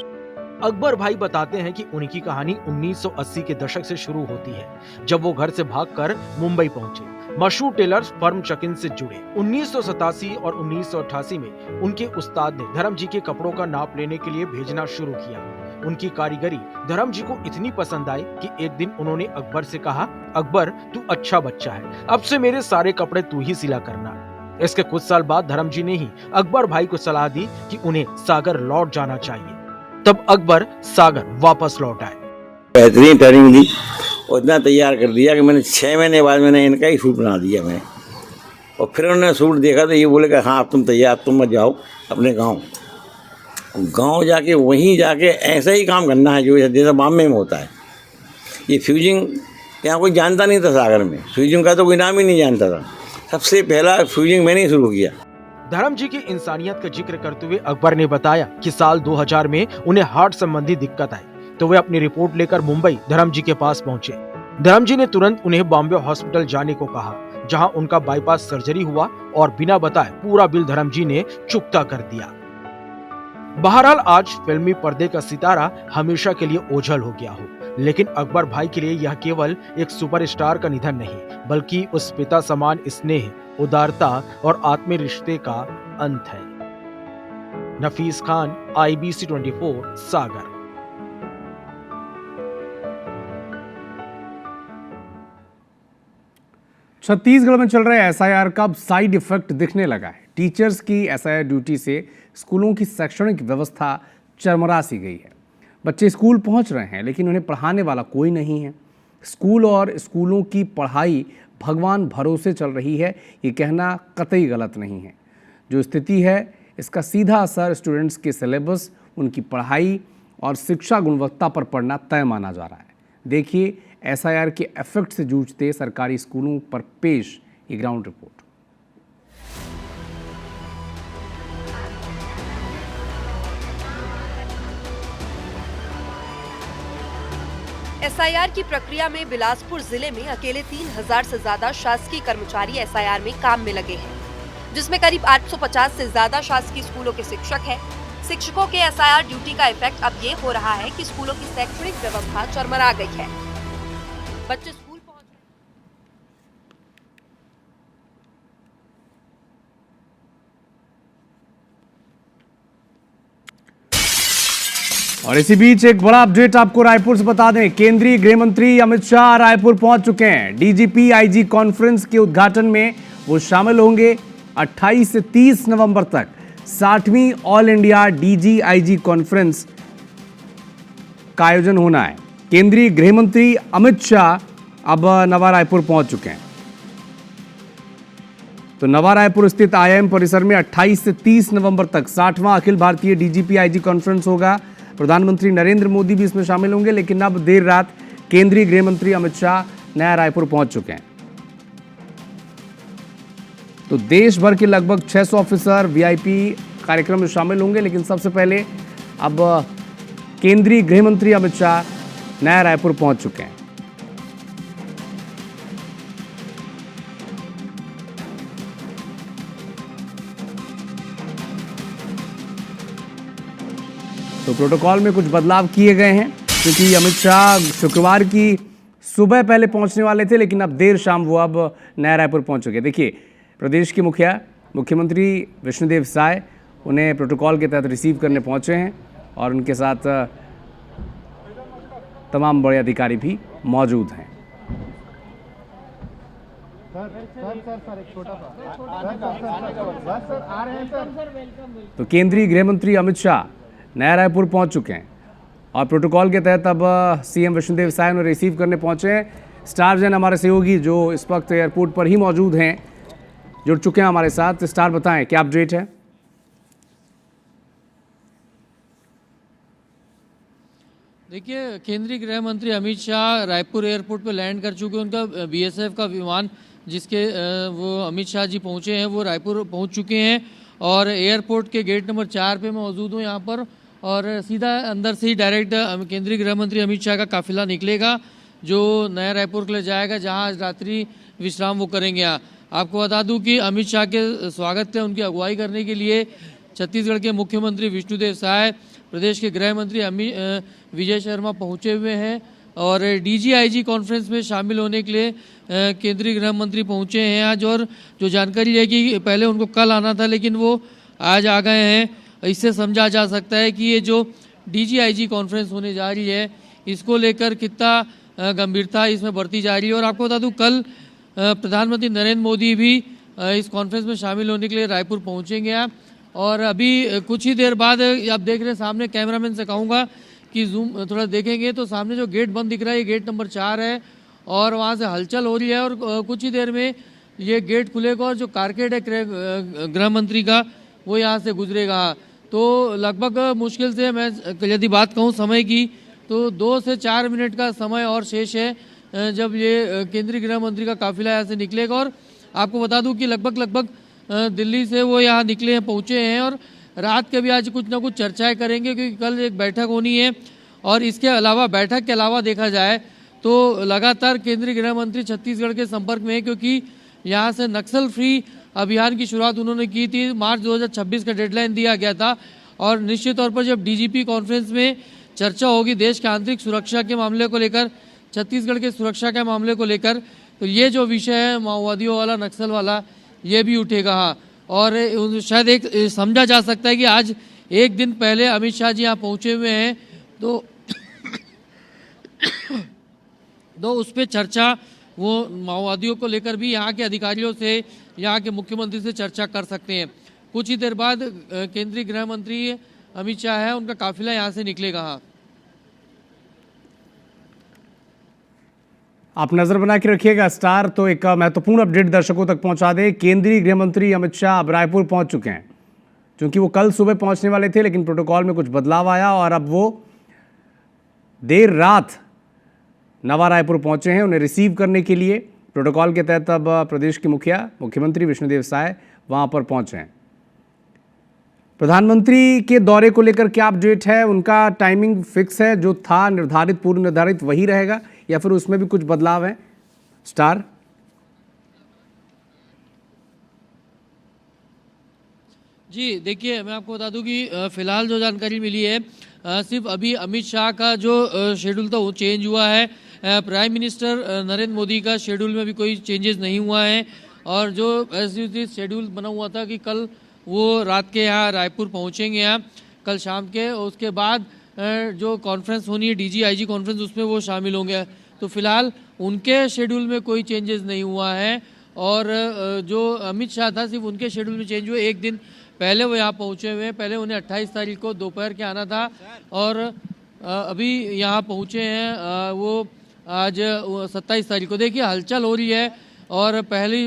Speaker 23: अकबर भाई बताते हैं कि उनकी कहानी 1980 के दशक से शुरू होती है, जब वो घर से भागकर मुंबई पहुंचे। मशहूर टेलर्स फर्म चकिन से जुड़े। 1987 और 1988 में उनके उस्ताद ने धर्म जी के कपड़ों का नाप लेने के लिए भेजना शुरू किया। उनकी कारीगरी धर्म जी को इतनी पसंद आई कि एक दिन उन्होंने अकबर से कहा, अकबर तू अच्छा बच्चा है, अब से मेरे सारे कपड़े तू ही सिला करना। इसके कुछ साल बाद धर्म जी ने ही अकबर भाई को सलाह दी कि उन्हें सागर लौट जाना चाहिए। तब अकबर सागर वापस लौट आए।
Speaker 24: बेहतरीन ट्रेनिंग दी और इतना तैयार कर दिया कि मैंने 6 महीने बाद मैंने इनका ही सूट बना दिया मैंने। और फिर उन्होंने सूट देखा तो ये बोले कि हाँ तुम तैयार, तुम मत जाओ अपने गांव जाके वहीं जाके ऐसा ही काम करना है जो जैसा बॉम्बे में होता है। ये फ्यूजिंग यहाँ कोई जानता नहीं था, सागर में फ्यूजिंग का तो कोई नाम ही नहीं जानता था। सबसे पहला फ्यूजिंग मैंने ही शुरू किया।
Speaker 23: धर्म जी की इंसानियत का जिक्र करते हुए अकबर ने बताया कि साल 2000 में उन्हें हार्ट संबंधी दिक्कत आई तो वे अपनी रिपोर्ट लेकर मुंबई धर्म जी के पास पहुंचे। धर्म जी ने तुरंत उन्हें बॉम्बे हॉस्पिटल जाने को कहा, जहां उनका बाईपास सर्जरी हुआ और बिना बताए पूरा बिल धर्म जी ने चुकता कर दिया। बहरहाल आज फिल्मी पर्दे का सितारा हमेशा के लिए ओझल हो गया हो, लेकिन अकबर भाई के लिए यह केवल एक सुपरस्टार का निधन नहीं बल्कि उस पिता समान स्नेह, उदारता और आत्मीय रिश्ते का अंत है। नफीस खान, IBC 24, सागर।
Speaker 2: छत्तीसगढ़ में चल रहे SIR का अब साइड इफेक्ट दिखने लगा है। टीचर्स की SIR ड्यूटी से स्कूलों की शैक्षणिक व्यवस्था चरमरा सी गई है। बच्चे स्कूल पहुंच रहे हैं लेकिन उन्हें पढ़ाने वाला कोई नहीं है। स्कूल और स्कूलों की पढ़ाई भगवान भरोसे चल रही है, ये कहना कतई गलत नहीं है। जो स्थिति है इसका सीधा असर स्टूडेंट्स के सिलेबस, उनकी पढ़ाई और शिक्षा गुणवत्ता पर पड़ना तय माना जा रहा है। देखिए SIR के इफेक्ट से जूझते सरकारी स्कूलों पर पेश ये ग्राउंड रिपोर्ट।
Speaker 6: SIR की प्रक्रिया में बिलासपुर जिले में अकेले 3000 से ज्यादा शासकीय कर्मचारी SIR में काम में लगे हैं, जिसमें करीब 850 से ज्यादा शासकीय स्कूलों के शिक्षक हैं। शिक्षकों के SIR ड्यूटी का इफेक्ट अब ये हो रहा है कि स्कूलों की शैक्षणिक व्यवस्था चरमरा गई है। बच्चे स्कूल पहुंच
Speaker 2: और इसी बीच एक बड़ा अपडेट आपको रायपुर से बता दें। केंद्रीय गृह मंत्री अमित शाह रायपुर पहुंच चुके हैं। DGP IG कॉन्फ्रेंस के उद्घाटन में वो शामिल होंगे। 28 से 30 नवंबर तक 60वीं ऑल इंडिया DGIG कॉन्फ्रेंस का आयोजन होना है। केंद्रीय गृह मंत्री अमित शाह अब नवा रायपुर पहुंच चुके हैं। तो नवा रायपुर स्थित IIM परिसर में 28 से 30 नवंबर तक 60वां Akhil Bharatiya DGP IG conference होगा। प्रधानमंत्री नरेंद्र मोदी भी इसमें शामिल होंगे, लेकिन अब देर रात केंद्रीय गृह मंत्री अमित शाह नया रायपुर पहुंच चुके हैं। तो देश भर के लगभग 600 ऑफिसर VIP कार्यक्रम में शामिल होंगे, लेकिन सबसे पहले अब केंद्रीय गृह मंत्री अमित शाह नया रायपुर पहुंच चुके हैं। तो प्रोटोकॉल में कुछ बदलाव किए गए हैं, क्योंकि अमित शाह शुक्रवार की सुबह पहले पहुंचने वाले थे, लेकिन अब देर शाम वो अब नया रायपुर पहुंच चुके हैं। देखिए प्रदेश के मुख्यमंत्री विष्णुदेव साय उन्हें प्रोटोकॉल के तहत रिसीव करने पहुंचे हैं और उनके साथ तमाम बड़े अधिकारी भी मौजूद हैं। तो केंद्रीय गृह मंत्री अमित शाह नया रायपुर पहुंच चुके हैं और प्रोटोकॉल के तहत अब CM विष्णुदेव साय उन्हें रिसीव करने पहुंचे हैं। स्टार जैन हमारे सहयोगी जो इस वक्त एयरपोर्ट पर ही मौजूद हैं, जुड़ चुके हैं हमारे साथ। स्टार बताएं क्या अपडेट है?
Speaker 19: देखिए केंद्रीय गृह मंत्री अमित शाह रायपुर एयरपोर्ट पर लैंड कर चुके हैं। उनका BSF का विमान जिसके वो अमित शाह जी पहुंचे हैं वो रायपुर पहुंच चुके हैं और एयरपोर्ट के गेट नंबर 4 पे मैं मौजूद हूँ यहाँ पर। और सीधा अंदर से ही डायरेक्ट केंद्रीय गृह मंत्री अमित शाह का काफिला निकलेगा जो नया रायपुर के लिए जाएगा, जहाँ आज रात्रि विश्राम वो करेंगे। यहाँ आपको बता दूं कि अमित शाह के स्वागत के उनकी अगुवाई करने के लिए छत्तीसगढ़ के मुख्यमंत्री विष्णुदेव साय, प्रदेश के गृह मंत्री विजय शर्मा पहुंचे हुए हैं और DGIG कॉन्फ्रेंस में शामिल होने के लिए केंद्रीय गृह मंत्री पहुंचे हैं आज। और जो जानकारी है कि पहले उनको कल आना था लेकिन वो आज आ गए हैं। इससे समझा जा सकता है कि ये जो DGIG कॉन्फ्रेंस होने जा रही है इसको लेकर कितना गंभीरता इसमें बढ़ती जा रही है। और आपको बता दूं कल प्रधानमंत्री नरेंद्र मोदी भी इस कॉन्फ्रेंस में शामिल होने के लिए रायपुर पहुंचेंगे आप। और अभी कुछ ही देर बाद आप देख रहे हैं सामने, कैमरामैन से कहूँगा कि जूम थोड़ा देखेंगे तो सामने जो गेट बंद दिख रहा है ये गेट नंबर 4 है और वहाँ से हलचल हो रही है और कुछ ही देर में ये गेट खुलेगा और जो कारकेड है गृह मंत्री का वो यहाँ से गुजरेगा। तो लगभग मुश्किल से मैं यदि बात कहूँ समय की तो 2 से 4 मिनट का समय और शेष है जब ये केंद्रीय गृह मंत्री का काफिला यहाँ से निकलेगा। और आपको बता दूं कि लगभग दिल्ली से वो यहाँ निकले हैं, पहुँचे हैं और रात के भी आज कुछ ना कुछ चर्चाएं करेंगे क्योंकि कल एक बैठक होनी है। और इसके अलावा बैठक के अलावा देखा जाए तो लगातार केंद्रीय गृह मंत्री छत्तीसगढ़ के संपर्क में है, क्योंकि यहाँ से नक्सल फ्री अभियान की शुरुआत उन्होंने की थी। मार्च 2026 का डेडलाइन दिया गया था और निश्चित तौर पर जब DGP कॉन्फ्रेंस में चर्चा होगी देश के आंतरिक सुरक्षा के मामले को लेकर, छत्तीसगढ़ के सुरक्षा के मामले को लेकर, तो ये जो विषय है माओवादियों वाला, नक्सल वाला, ये भी उठेगा। और शायद एक समझा जा सकता है कि आज एक दिन पहले अमित शाह जी यहाँ पहुँचे हुए हैं, तो उस पर चर्चा वो माओवादियों को लेकर भी यहाँ के अधिकारियों से, यहाँ के मुख्यमंत्री से चर्चा कर सकते हैं। कुछ ही देर बाद केंद्रीय गृह मंत्री अमित शाह है, उनका काफिला यहाँ से निकलेगा। हाँ,
Speaker 2: आप नजर बना के रखिएगा स्टार। तो एक महत्वपूर्ण अपडेट दर्शकों तक पहुंचा दें। केंद्रीय गृह मंत्री अमित शाह अब रायपुर पहुंच चुके हैं, क्योंकि वो कल सुबह पहुंचने वाले थे, लेकिन प्रोटोकॉल में कुछ बदलाव आया और अब वो देर रात नवा रायपुर पहुंचे हैं। उन्हें रिसीव करने के लिए प्रोटोकॉल के तहत अब प्रदेश के मुख्यमंत्री विष्णुदेव साय वहां पर पहुंचे हैं। प्रधानमंत्री के दौरे को लेकर क्या अपडेट है? उनका टाइमिंग फिक्स है, जो था निर्धारित, पूर्व निर्धारित वही रहेगा या फिर उसमें भी कुछ बदलाव है? स्टार
Speaker 19: जी देखिए, मैं आपको बता दूं कि फिलहाल जो जानकारी मिली है, सिर्फ अभी अमित शाह का जो शेड्यूल था वो चेंज हुआ है। प्राइम मिनिस्टर नरेंद्र मोदी का शेड्यूल में भी कोई चेंजेस नहीं हुआ है, और जो ऐसे शेड्यूल बना हुआ था कि कल वो रात के यहाँ रायपुर पहुँचेंगे यहाँ कल शाम के, उसके बाद जो कॉन्फ्रेंस होनी है DG-IG कॉन्फ्रेंस, उसमें वो शामिल होंगे। तो फिलहाल उनके शेड्यूल में कोई चेंजेस नहीं हुआ है, और जो अमित शाह था सिर्फ उनके शेड्यूल में चेंज हुए। एक दिन पहले वो यहाँ पहुँचे हुए हैं। पहले उन्हें 28 तारीख को दोपहर के आना था, और अभी यहाँ पहुँचे हैं वो आज 27 तारीख को। देखिए हलचल हो रही है, और पहली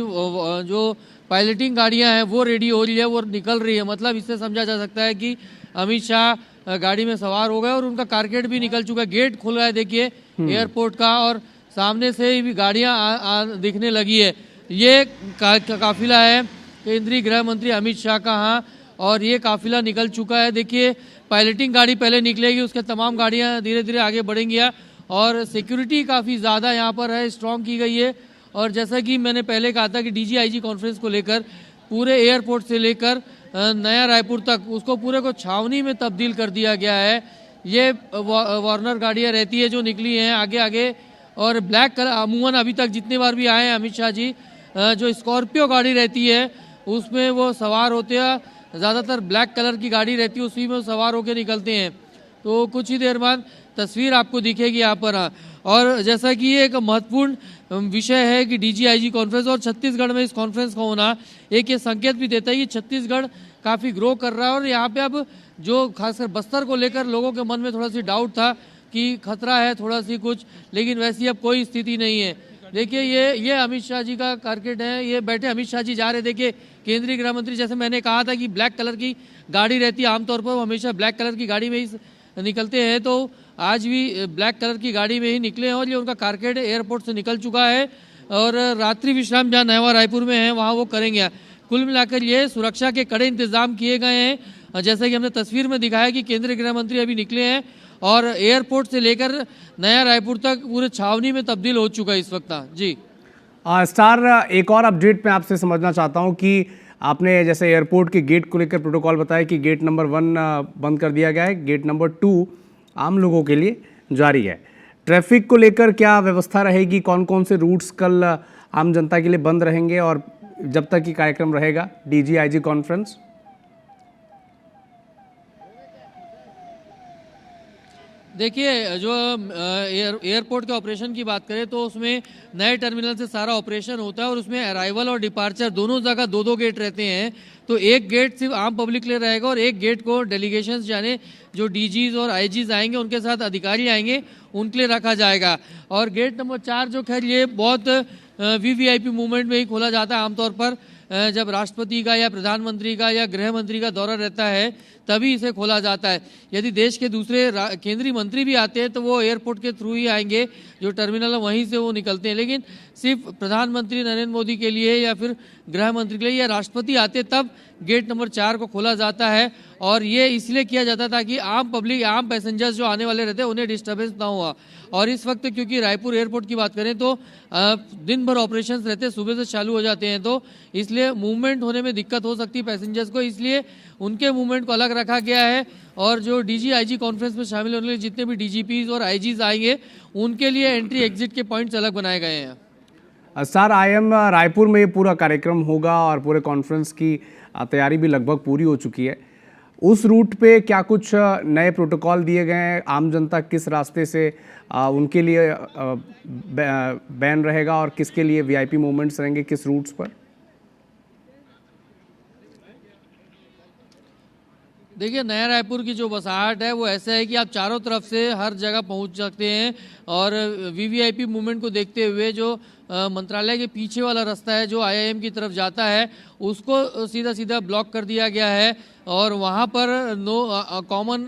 Speaker 19: जो पायलटिंग गाड़ियाँ हैं वो रेडी हो रही है, वो निकल रही है। मतलब इससे समझा जा सकता है कि अमित शाह गाड़ी में सवार हो गए और उनका कारकेड भी निकल चुका है। गेट खुल रहा है देखिए एयरपोर्ट का, और सामने से भी गाड़ियाँ दिखने लगी है। ये काफिला है केंद्रीय गृह मंत्री अमित शाह का, हाँ, और ये काफिला निकल चुका है। देखिए पायलटिंग गाड़ी पहले निकलेगी, उसके तमाम गाड़ियाँ धीरे धीरे आगे बढ़ेंगी, और सिक्योरिटी काफ़ी ज़्यादा यहाँ पर है, स्ट्रॉन्ग की गई है। और जैसा कि मैंने पहले कहा था कि DG-IG कॉन्फ्रेंस को लेकर पूरे एयरपोर्ट से लेकर नया रायपुर तक उसको पूरे को छावनी में तब्दील कर दिया गया है। ये वार्नर गाड़ियाँ रहती है जो निकली हैं आगे आगे, और ब्लैक कलर अमूमन अभी तक जितने बार भी आए हैं अमित शाह जी, जो स्कॉर्पियो गाड़ी रहती है उसमें वो सवार होते हैं। ज़्यादातर ब्लैक कलर की गाड़ी रहती है, उसी में सवार होकर निकलते हैं। तो कुछ ही देर बाद तस्वीर आपको दिखेगी यहाँ पर। और जैसा कि ये एक महत्वपूर्ण विषय है कि DG-IG कॉन्फ्रेंस और छत्तीसगढ़ में इस कॉन्फ्रेंस का होना एक ये संकेत भी देता है कि छत्तीसगढ़ काफ़ी ग्रो कर रहा है। और यहाँ पे अब जो खासकर बस्तर को लेकर लोगों के मन में थोड़ा सी डाउट था कि खतरा है थोड़ा सी कुछ, लेकिन वैसी अब कोई स्थिति नहीं है। देखिए ये अमित शाह जी का कारकेड है, ये बैठे अमित शाह जी जा रहे। देखिए केंद्रीय गृह मंत्री, जैसे मैंने कहा था कि ब्लैक कलर की गाड़ी रहती है आमतौर पर, वो हमेशा ब्लैक कलर की गाड़ी में ही निकलते हैं, तो आज भी ब्लैक कलर की गाड़ी में ही निकले हैं। और ये उनका कारकेड एयरपोर्ट से निकल चुका है, और रात्रि विश्राम जहाँ नया रायपुर में है वहाँ वो करेंगे। कुल मिलाकर ये सुरक्षा के कड़े इंतजाम किए गए हैं। जैसा कि हमने तस्वीर में दिखाया कि केंद्रीय गृह मंत्री अभी निकले हैं, और एयरपोर्ट से लेकर नया रायपुर तक पूरे छावनी में तब्दील हो चुका है इस वक्त। जी
Speaker 2: स्टार, एक और अपडेट मैं आपसे समझना चाहता हूं कि आपने जैसे एयरपोर्ट के गेट को लेकर प्रोटोकॉल बताया कि गेट नंबर 1 बंद कर दिया गया है, गेट नंबर 2 आम लोगों के लिए जारी है। ट्रैफिक को लेकर क्या व्यवस्था रहेगी? कौन कौन से रूट्स कल आम जनता के लिए बंद रहेंगे, और जब तक ये कार्यक्रम रहेगा DG-IG कॉन्फ्रेंस?
Speaker 19: देखिए जो एयरपोर्ट के ऑपरेशन की बात करें तो उसमें नए टर्मिनल से सारा ऑपरेशन होता है, और उसमें अराइवल और डिपार्चर दोनों जगह 2-2 गेट रहते हैं। तो एक गेट सिर्फ आम पब्लिक के लिए रहेगा, और एक गेट को डेलीगेशंस यानी जो DGs और IGs आएंगे, उनके साथ अधिकारी आएंगे, उनके लिए रखा जाएगा। और गेट नंबर 4 जो खैर ये बहुत VVIP मूवमेंट में ही खोला जाता है आमतौर पर, जब राष्ट्रपति का या प्रधानमंत्री का या गृह मंत्री का दौरा रहता है तभी इसे खोला जाता है। यदि देश के दूसरे केंद्रीय मंत्री भी आते हैं तो वो एयरपोर्ट के थ्रू ही आएंगे, जो टर्मिनल है वहीं से वो निकलते हैं। लेकिन सिर्फ प्रधानमंत्री नरेंद्र मोदी के लिए या फिर गृह मंत्री के लिए या राष्ट्रपति आते तब गेट नंबर 4 को खोला जाता है। और ये इसलिए किया जाता था कि आम पब्लिक, आम पैसेंजर्स जो आने वाले रहते हैं उन्हें डिस्टर्बेंस ना हुआ। और इस वक्त क्योंकि रायपुर एयरपोर्ट की बात करें तो दिन भर ऑपरेशंस रहते हैं, सुबह से चालू हो जाते हैं, तो इसलिए मूवमेंट होने में दिक्कत हो सकती है पैसेंजर्स को, इसलिए उनके मूवमेंट को अलग रखा गया है। और जो DG-IG कॉन्फ्रेंस में शामिल होने वाले जितने भी DGPs और IGs आएंगे उनके लिए एंट्री एग्जिट के पॉइंट्स अलग बनाए गए हैं।
Speaker 2: सर, IIM रायपुर में ये पूरा कार्यक्रम होगा और पूरे कॉन्फ्रेंस की तैयारी भी लगभग पूरी हो चुकी है। उस रूट पे क्या कुछ नए प्रोटोकॉल दिए गए हैं? आम जनता किस रास्ते से उनके लिए बैन रहेगा और किसके लिए वीआईपी मूवमेंट्स रहेंगे किस रूट्स पर?
Speaker 19: देखिए, नया रायपुर की जो बसाहट है वो ऐसा है कि आप चारों तरफ से हर जगह पहुंच सकते हैं और वीवीआईपी मूवमेंट को देखते हुए जो मंत्रालय के पीछे वाला रास्ता है जो आईआईएम की तरफ जाता है उसको सीधा सीधा ब्लॉक कर दिया गया है और वहाँ पर नो कॉमन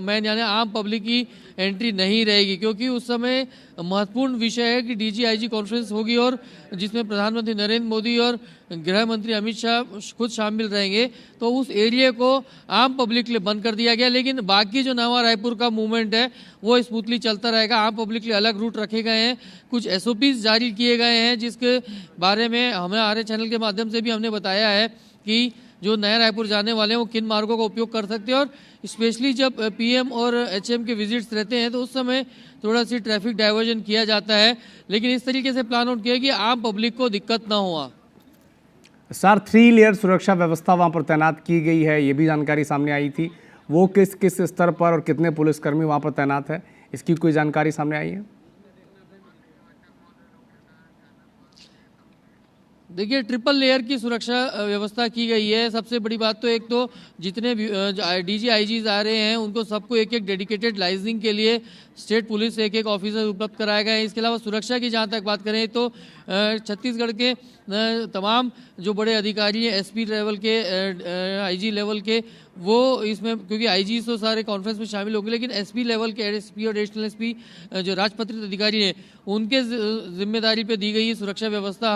Speaker 19: मैन यानी आम पब्लिक की एंट्री नहीं रहेगी, क्योंकि उस समय महत्वपूर्ण विषय है कि डीजीआईजी कॉन्फ्रेंस होगी और जिसमें प्रधानमंत्री नरेंद्र मोदी और गृह मंत्री अमित शाह खुद शामिल रहेंगे। तो उस एरिया को आम पब्लिक के लिए बंद कर दिया गया, लेकिन बाकी जो नवा रायपुर का मूवमेंट है वो स्मूथली चलता रहेगा। आम पब्लिक के लिए अलग रूट रखे गए हैं, कुछ एसओपीज जारी किए गए हैं जिसके बारे में हमारे चैनल के माध्यम से भी हमने बताया है कि जो नया रायपुर जाने वाले हैं वो किन मार्गों का उपयोग कर सकते हैं और स्पेशली जब पीएम और एचएम के विजिट्स रहते हैं तो उस समय थोड़ा सी ट्रैफिक डाइवर्जन किया जाता है, लेकिन इस तरीके से प्लान आउट किया कि आम पब्लिक को दिक्कत ना हुआ।
Speaker 2: सर, 3 लेयर सुरक्षा व्यवस्था वहां पर तैनात की गई है, ये भी जानकारी सामने आई थी। वो किस किस स्तर पर और कितने पुलिसकर्मी वहां पर तैनात है, इसकी कोई जानकारी सामने आई है?
Speaker 19: देखिए, ट्रिपल लेयर की सुरक्षा व्यवस्था की गई है। सबसे बड़ी बात तो एक तो जितने डीजीआईजीज आ रहे हैं उनको सबको एक एक डेडिकेटेड लाइजनिंग के लिए स्टेट पुलिस एक ऑफिसर उपलब्ध कराया गया है। इसके अलावा सुरक्षा की जहाँ तक बात करें तो छत्तीसगढ़ के तमाम जो बड़े अधिकारी हैं एसपी लेवल के आईजी लेवल के वो इसमें, क्योंकि आईजी तो सारे कॉन्फ्रेंस में शामिल होंगे, लेकिन एसपी लेवल के एसपी और एडिशनल एसपी जो राजपत्रित अधिकारी हैं उनके जिम्मेदारी पे दी गई है सुरक्षा व्यवस्था।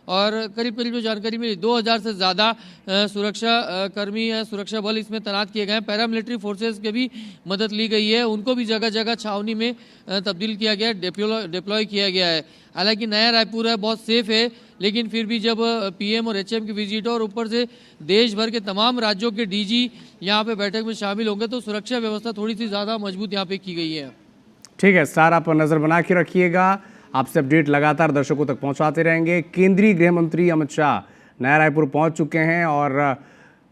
Speaker 19: और करीब करीब जो जानकारी मिली 2000 से ज़्यादा सुरक्षा कर्मी सुरक्षा बल इसमें तैनात किए गए हैं। पैरामिलिट्री फोर्सेस के भी मदद ली गई है, उनको भी जगह जगह छावनी में तब्दील किया गया है, डिप्लॉय किया गया है। हालांकि नया रायपुर है बहुत सेफ है, लेकिन फिर भी जब पीएम और एचएम की विजिट और ऊपर से देश भर के तमाम राज्यों के डीजी यहाँ पे बैठक में शामिल होंगे तो सुरक्षा व्यवस्था थोड़ी सी ज़्यादा मजबूत यहाँ पे की गई है।
Speaker 2: ठीक है सर, आप नज़र बना के रखिएगा, आपसे अपडेट लगातार दर्शकों तक पहुंचाते रहेंगे। केंद्रीय गृह मंत्री अमित शाह नया रायपुर पहुंच चुके हैं और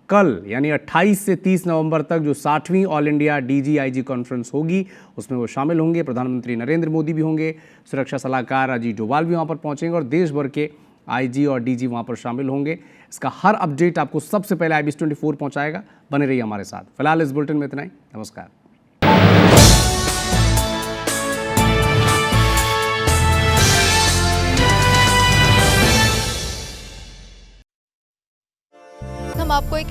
Speaker 2: कल यानी 28 से 30 नवंबर तक जो 60वीं ऑल इंडिया डीजीआईजी कॉन्फ्रेंस होगी उसमें वो शामिल होंगे। प्रधानमंत्री नरेंद्र मोदी भी होंगे, सुरक्षा सलाहकार अजीत डोभाल भी वहाँ पर पहुँचेंगे और देश भर के आईजी और डीजी वहाँ पर शामिल होंगे। इसका हर अपडेट आपको सबसे पहले IBC 24 पहुँचाएगा। बने रहिए हमारे साथ। फिलहाल इस बुलेटिन में इतना ही। नमस्कार।
Speaker 6: हम आपको एक